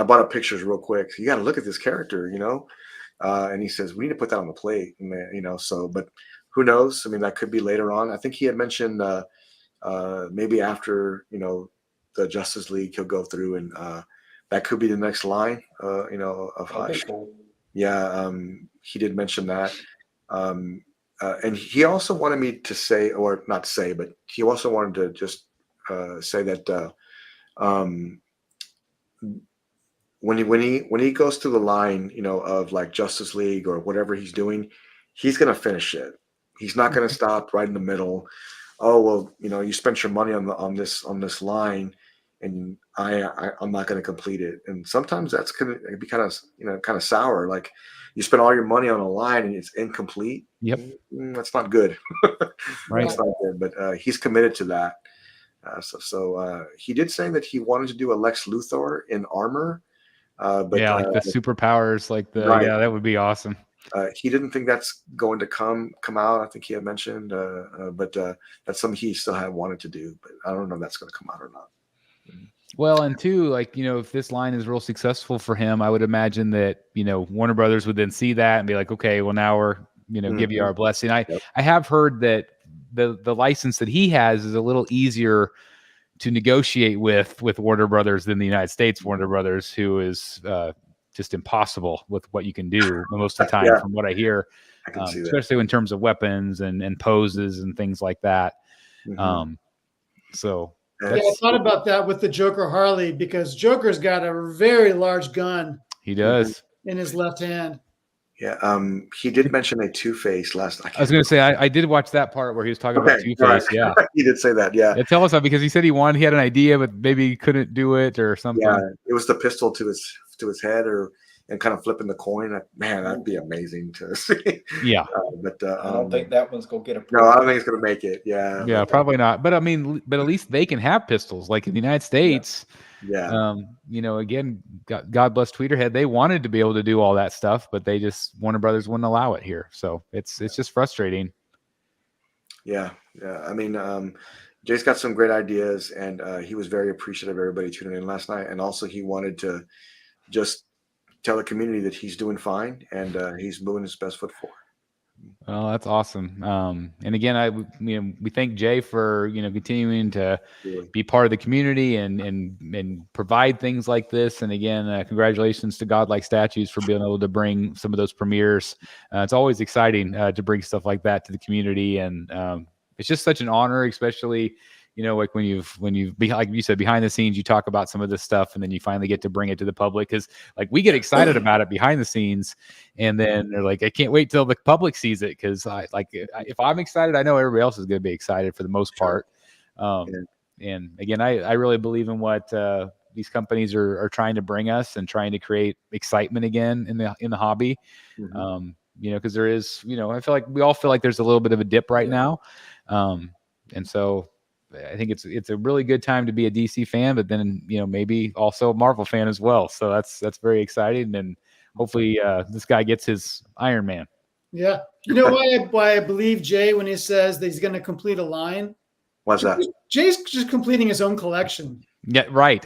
brought up pictures real quick. You got to look at this character, and he says, we need to put that on the plate, and, so, but who knows? I mean, that could be later on. I think he had mentioned maybe after, the Justice League, he'll go through and that could be the next line, of Hush. Cool. Yeah, he did mention that. And he also wanted me to say, or not say, but he also wanted to just say that when he goes through the line, of like Justice League or whatever he's doing, he's gonna finish it. He's not gonna stop right in the middle. Oh well, you spent your money on this line, and I'm not gonna complete it. And sometimes that's gonna be kind of sour. Like you spend all your money on a line and it's incomplete. Yep, that's not good. Right, that's not good. But he's committed to that. So he did say that he wanted to do a Lex Luthor in armor. But yeah, like the superpowers, like right. Yeah, that would be awesome. He didn't think that's going to come out. I think he had mentioned, but that's something he still had wanted to do. But I don't know if that's going to come out or not. Well, and two, like, if this line is real successful for him, I would imagine that, Warner Brothers would then see that and be like, okay, well, now we're, give you our blessing. I have heard that the license that he has is a little easier to negotiate with Warner Brothers than the United States Warner Brothers, who is just impossible with what you can do most of the time, from what I hear, I can see that. Especially in terms of weapons and poses and things like that. So I thought about that with the Joker Harley, because Joker's got a very large gun. He does in his left hand. Yeah, he did mention a Two-Face last. I was going to say I did watch that part where he was talking about Two-Face. Right. Yeah, he did say that. Yeah. Tell us that, because he said he had an idea, but maybe he couldn't do it or something. Yeah, it was the pistol to his head, and kind of flipping the coin. Man, that'd be amazing to see. Yeah, but I don't think that one's gonna get approved. No, I don't think it's gonna make it. Yeah, yeah, probably not. But I mean, at least they can have pistols, like in the United States. Yeah. Again, God bless Tweeterhead. They wanted to be able to do all that stuff, but Warner Brothers wouldn't allow it here. So it's just frustrating. Yeah. I mean, Jay's got some great ideas, and he was very appreciative of everybody tuning in last night. And also, he wanted to just tell the community that he's doing fine, and he's moving his best foot forward. Well, that's awesome. And again, we thank Jay for continuing to be part of the community and provide things like this. And again, congratulations to Godlike Statues for being able to bring some of those premieres. It's always exciting to bring stuff like that to the community, and it's just such an honor, especially like when you've like you said, behind the scenes, you talk about some of this stuff, and then you finally get to bring it to the public, because like we get excited about it behind the scenes, and then they're like, I can't wait till the public sees it, because if I'm excited, I know everybody else is going to be excited for the most part. And again, I really believe in what these companies are trying to bring us, and trying to create excitement again in the hobby. Because there is, I feel like we all feel like there's a little bit of a dip right now, and so I think it's a really good time to be a DC fan, but then maybe also a Marvel fan as well. So that's very exciting, and hopefully this guy gets his Iron Man. Yeah, you know why I believe Jay when he says that he's going to complete a line. What's that? Jay's just completing his own collection. Yeah, right.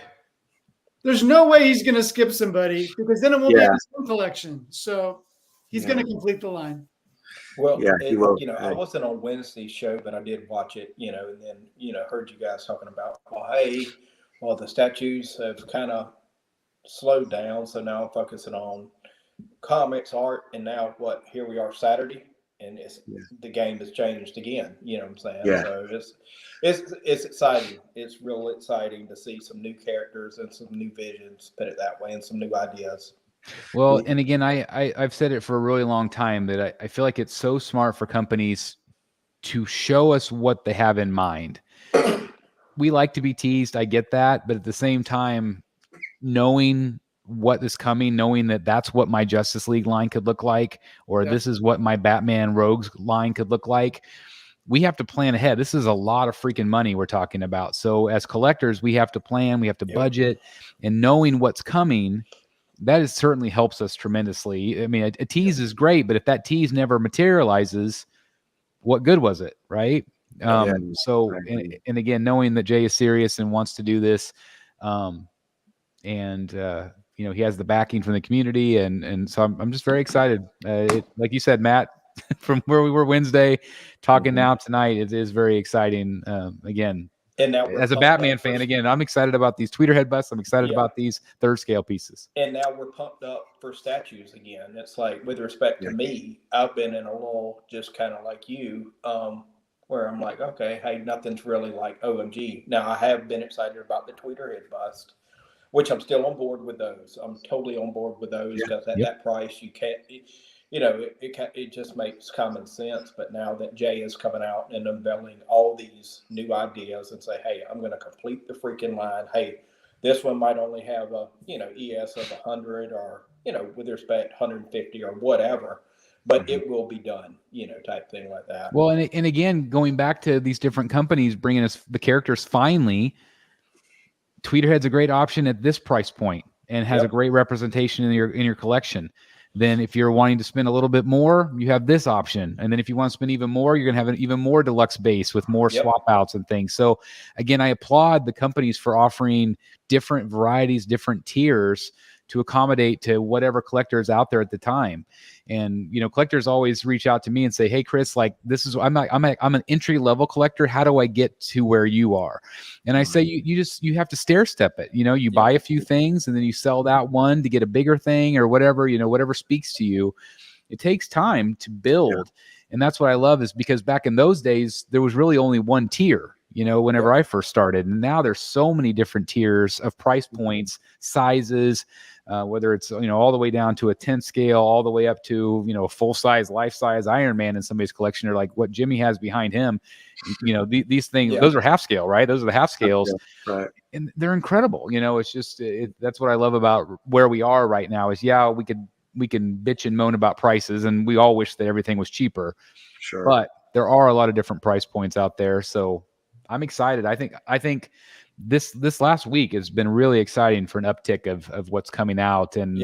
There's no way he's going to skip somebody, because then it won't be his own collection. So he's going to complete the line. Well, I wasn't on Wednesday's show, but I did watch it, and then, heard you guys talking about, the statues have kind of slowed down. So now I'm focusing on comics, art, and now here we are Saturday, and the game has changed again. You know what I'm saying? Yeah. So it's exciting. It's real exciting to see some new characters and some new visions, put it that way, and some new ideas. Well, and again, I've said it for a really long time that I feel like it's so smart for companies to show us what they have in mind. We like to be teased. I get that. But at the same time, knowing what is coming, knowing that that's what my Justice League line could look like, or this is what my Batman Rogues line could look like, we have to plan ahead. This is a lot of freaking money we're talking about. So as collectors, we have to plan, we have to budget, and knowing what's coming, that certainly helps us tremendously. I mean, a tease is great, but if that tease never materializes, what good was it, right? So, and again, knowing that Jay is serious and wants to do this, and you know, he has the backing from the community, and so I'm just very excited. Like you said, Matt, from where we were Wednesday, talking now tonight, it is very exciting. Again, and now as a Batman fan, again, I'm excited about these tweeter head busts. I'm excited about these third scale pieces. And now we're pumped up for statues again. It's like, with respect to me, I've been in a lull, just kind of like you, where I'm like, okay, hey, nothing's really like OMG. Now I have been excited about the tweeter head bust, which I'm still on board with those. I'm totally on board with those, because at that price, you can't, you know, it just makes common sense. But now that Jay is coming out and unveiling all these new ideas and say, hey, I'm going to complete the freaking line. Hey, this one might only have a, you know, ES of 100, or, you know, with respect 150 or whatever, but it will be done, you know, type thing like that. Well, and again, going back to these different companies bringing us the characters finally, Tweeterhead's a great option at this price point and has a great representation in your collection. Then if you're wanting to spend a little bit more, you have this option. And then if you want to spend even more, you're going to have an even more deluxe base with more swap outs and things. So again, I applaud the companies for offering different varieties, different tiers to accommodate to whatever collector is out there at the time. And, you know, collectors always reach out to me and say, hey, Chris, like, this is, I'm an entry level collector. How do I get to where you are? And I say, you have to stair step it. You know, you buy a few things and then you sell that one to get a bigger thing or whatever, you know, whatever speaks to you. It takes time to build. And that's what I love, is because back in those days, there was really only one tier, you know, whenever I first started. And now there's so many different tiers of price points, sizes, whether it's, you know, all the way down to a 10 scale, all the way up to, you know, a full size, life size Iron Man in somebody's collection, or like what Jimmy has behind him. You know, these things, those are half scale, right? Those are the half scales. Right. And they're incredible. You know, it's just, that's what I love about where we are right now is, we can bitch and moan about prices, and we all wish that everything was cheaper. Sure. But there are a lot of different price points out there. So I'm excited. I think this last week has been really exciting for an uptick of what's coming out. And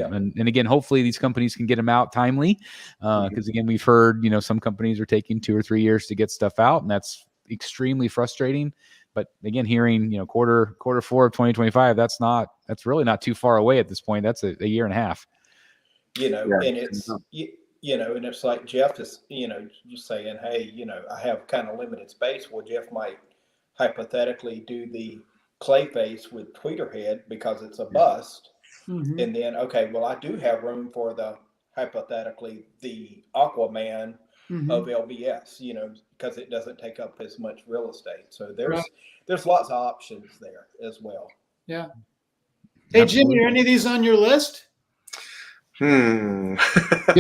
again, hopefully these companies can get them out timely. Because again, we've heard, you know, some companies are taking 2 or 3 years to get stuff out, and that's extremely frustrating. But again, hearing, you know, quarter 4 of 2025, that's really not too far away at this point. That's a year and a half. You know, and it's, you know, and it's like Jeff is, you know, just saying, hey, you know, I have kind of limited space. Well, Jeff might hypothetically do the Clayface with Tweeterhead because it's a bust. And then, okay, well, I do have room for the, hypothetically, the Aquaman of LBS, you know, because it doesn't take up as much real estate. So there's lots of options there as well. Yeah. Hey, Jimmy, are any of these on your list? Good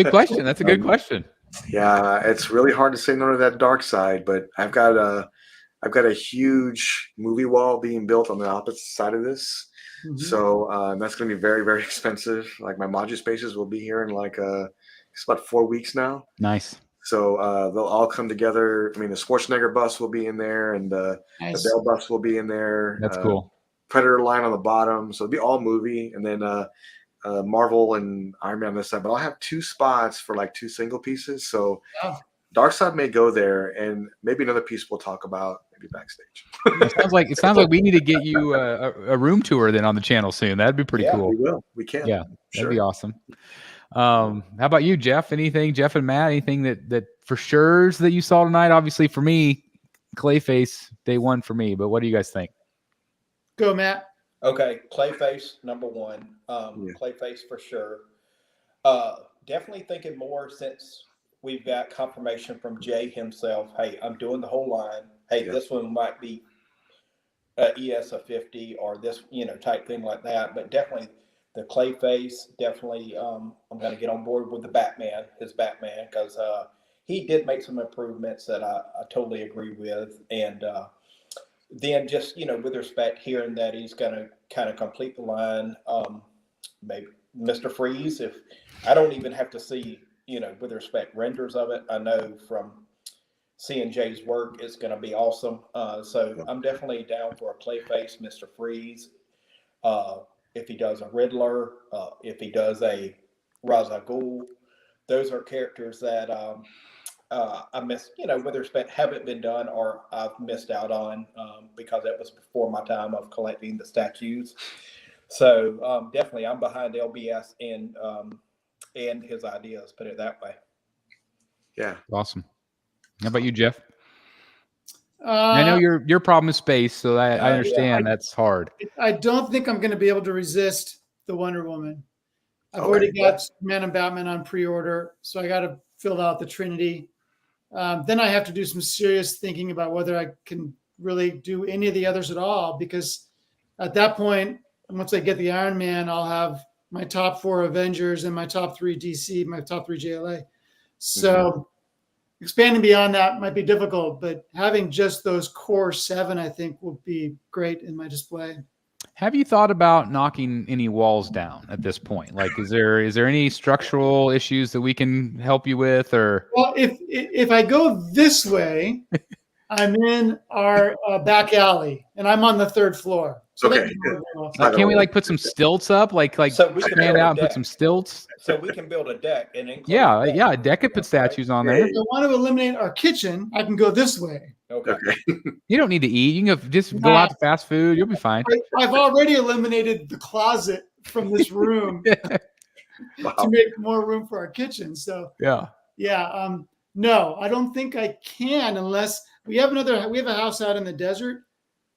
question. That's a good question. Yeah, it's really hard to say no to that Darkseid, but I've got a huge movie wall being built on the opposite side of this. So that's going to be very, very expensive. Like, my module spaces will be here in like it's about 4 weeks now. Nice. So they'll all come together. I mean, the Schwarzenegger bus will be in there, and the Bell bus will be in there. That's cool. Predator line on the bottom. So it'll be all movie, and then Marvel and Iron Man on this side. But I'll have 2 spots for like 2 single pieces. So Darkseid may go there, and maybe another piece we'll talk about maybe backstage. It sounds like we need to get you a room tour then on the channel soon. That'd be pretty cool. We will. We can. Yeah, that'd be awesome. How about you, Jeff? Jeff and Matt, anything that for sure that you saw tonight? Obviously for me, Clayface, day one for me, but what do you guys think? Go, Matt. Okay, Clayface #1. Yeah. Clayface for sure. Definitely thinking more since we've got confirmation from Jay himself. Hey, I'm doing the whole line. Hey, Yeah. this one might be ES of 50 or this, type thing like that. But definitely the Clayface. Definitely, I'm going to get on board with his Batman, because he did make some improvements that I totally agree with. And then just, with respect, hearing that he's going to kind of complete the line, maybe Mr. Freeze, if I don't even have to see, with respect, renders of it, I know from seeing Jay's work, it's going to be awesome. So I'm definitely down for a Clayface, Mr. Freeze. If he does a Riddler, if he does a Ra's al Ghul, those are characters that I missed, with respect, haven't been done or I've missed out on because that was before my time of collecting the statues. So definitely, I'm behind LBS and his ideas. Put it that way. Yeah, awesome. How about you, Jeff? I know your problem is space, so I understand that's hard. I don't think I'm going to be able to resist the Wonder Woman. I've already got Man and Batman on pre-order, so I got to fill out the Trinity. Then I have to do some serious thinking about whether I can really do any of the others at all, because at that point, once I get the Iron Man, I'll have my top 4 Avengers and my top 3 DC, my top 3 JLA. So expanding beyond that might be difficult, but having just those core 7, I think, will be great in my display. Have you thought about knocking any walls down at this point? Like, is there any structural issues that we can help you with, or? Well, if I go this way, I'm in our back alley, and I'm on the 3rd floor. So can we put some stilts up, like so we can stand out and put some stilts? So we can build a deck and include a deck could put statues on there. If I want to eliminate our kitchen, I can go this way. Okay. You don't need to eat. You can just go out to fast food. You'll be fine. I've already eliminated the closet from this room to make more room for our kitchen. So no, I don't think I can unless we have a house out in the desert,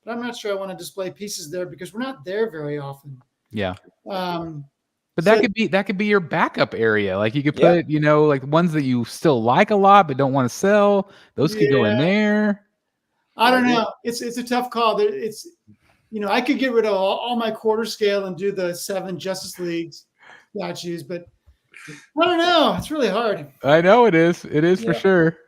but I'm not sure I want to display pieces there because we're not there very often. Yeah. But that could be your backup area. Like you could put, like ones that you still like a lot but don't want to sell. Those could go in there. I don't know. It's a tough call. It's I could get rid of all my quarter scale and do the 7 Justice League statues, but I don't know. It's really hard. I know it is. It is for sure.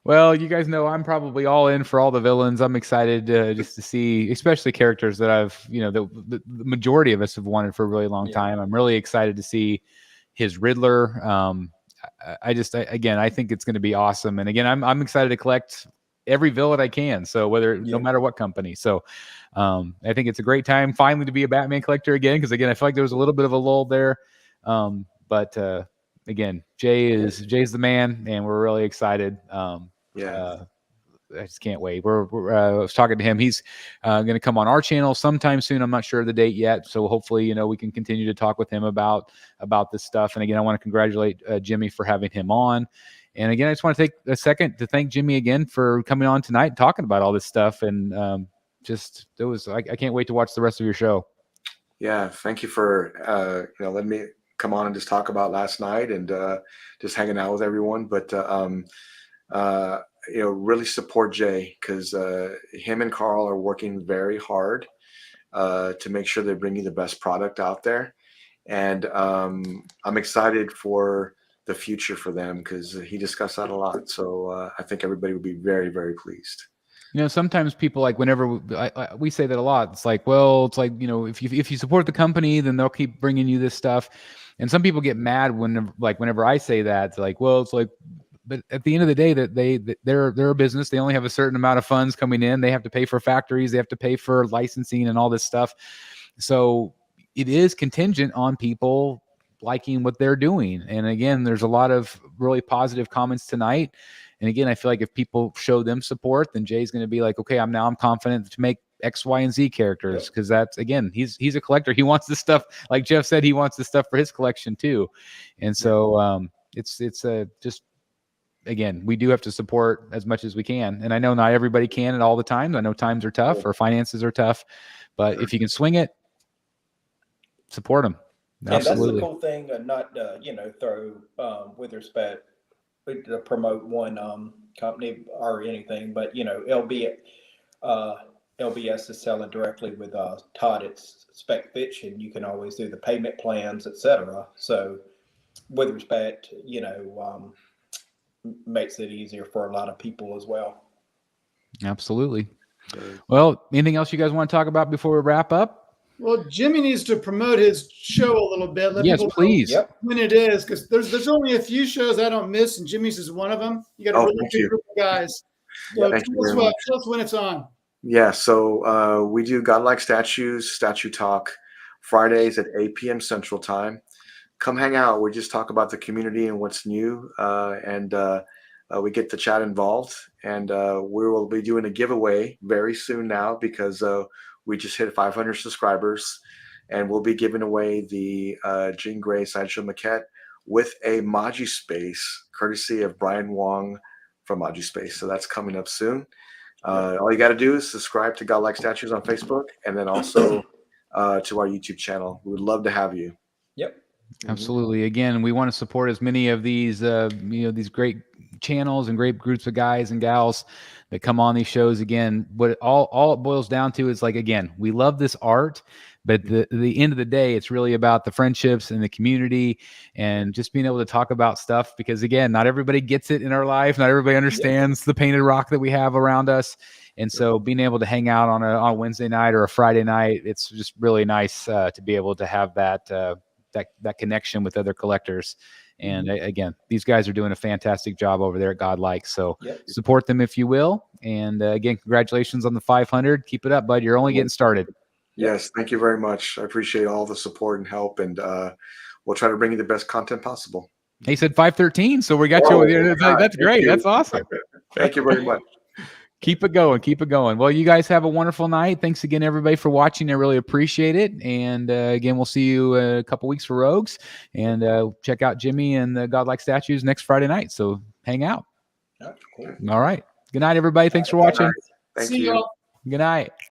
Well, you guys know I'm probably all in for all the villains. I'm excited just to see, especially characters that I've, the majority of us have wanted for a really long time. I'm really excited to see his Riddler. I think it's going to be awesome. And again, I'm excited to collect every villain I can. So no matter what company. So I think it's a great time finally to be a Batman collector again. Cause again, I feel like there was a little bit of a lull there. But again, Jay's the man and we're really excited. I just can't wait. I was talking to him. He's going to come on our channel sometime soon. I'm not sure of the date yet. So hopefully, we can continue to talk with him about this stuff. And again, I want to congratulate Jimmy for having him on. And again, I just want to take a second to thank Jimmy again for coming on tonight and talking about all this stuff. And I can't wait to watch the rest of your show. Yeah. Thank you for, letting me come on and just talk about last night and just hanging out with everyone. But, really support Jay because him and Carl are working very hard to make sure they bring you the best product out there. And I'm excited for the future for them because he discussed that a lot. So I think everybody would be very, very pleased. Sometimes people whenever we say that a lot, it's like, if you support the company, then they'll keep bringing you this stuff. And some people get mad whenever I say that, it's like, but at the end of the day, that they're a business. They only have a certain amount of funds coming in. They have to pay for factories. They have to pay for licensing and all this stuff. So it is contingent on people liking what they're doing. And again, there's a lot of really positive comments tonight. And again, I feel like if people show them support, then Jay's going to be like, okay, I'm confident to make X, Y, and Z characters. Cause that's, again, he's a collector. He wants this stuff. Like Jeff said, he wants this stuff for his collection too. And so it's just, again, we do have to support as much as we can. And I know not everybody can at all the time. I know times are tough or finances are tough, but if you can swing it, support them. And that's the Absolutely. cool thing, not throw with respect to promote one company or anything, but LBS is selling directly with Todd. It's Spec Fiction. You can always do the payment plans, etc. So, with respect, makes it easier for a lot of people as well. Absolutely. Well, anything else you guys want to talk about before we wrap up? Well, Jimmy needs to promote his show a little bit. Let Yes, people please. know when it is, because there's only a few shows I don't miss, and Jimmy's is one of them. You got a really good group of guys. So tell us when it's on. Yeah, so we do Godlike Statues, Statue Talk, Fridays at 8 p.m. Central Time. Come hang out. We just talk about the community and what's new, and we get the chat involved. And we will be doing a giveaway very soon now because we just hit 500 subscribers, and we'll be giving away the Jean Grey Sideshow maquette with a Maji Space, courtesy of Brian Wong from Maji Space. So that's coming up soon. All you got to do is subscribe to Godlike Statues on Facebook, and then also to our YouTube channel. We would love to have you. Yep. Absolutely. Again, we want to support as many of these, these great channels and great groups of guys and gals that come on these shows. Again, what all it boils down to is, like, again, we love this art, but the end of the day, it's really about the friendships and the community and just being able to talk about stuff, because again, not everybody gets it in our life. Not everybody understands the painted rock that we have around us. And so being able to hang out on a Wednesday night or a Friday night, it's just really nice to be able to have that connection with other collectors. And again, these guys are doing a fantastic job over there at Godlike. So support them if you will. And again, congratulations on the 500. Keep it up, bud. You're only getting started. Yes, thank you very much. I appreciate all the support and help, and we'll try to bring you the best content possible. He said 513, so we got you over there. That's great. That's awesome. Thank you very much. Keep it going. Keep it going. Well, you guys have a wonderful night. Thanks again, everybody, for watching. I really appreciate it. And again, we'll see you a couple weeks for Rogues. And check out Jimmy and the Godlike Statues next Friday night. So hang out. Cool. All right. Good night, everybody. Thanks for watching. Thank you. Good night.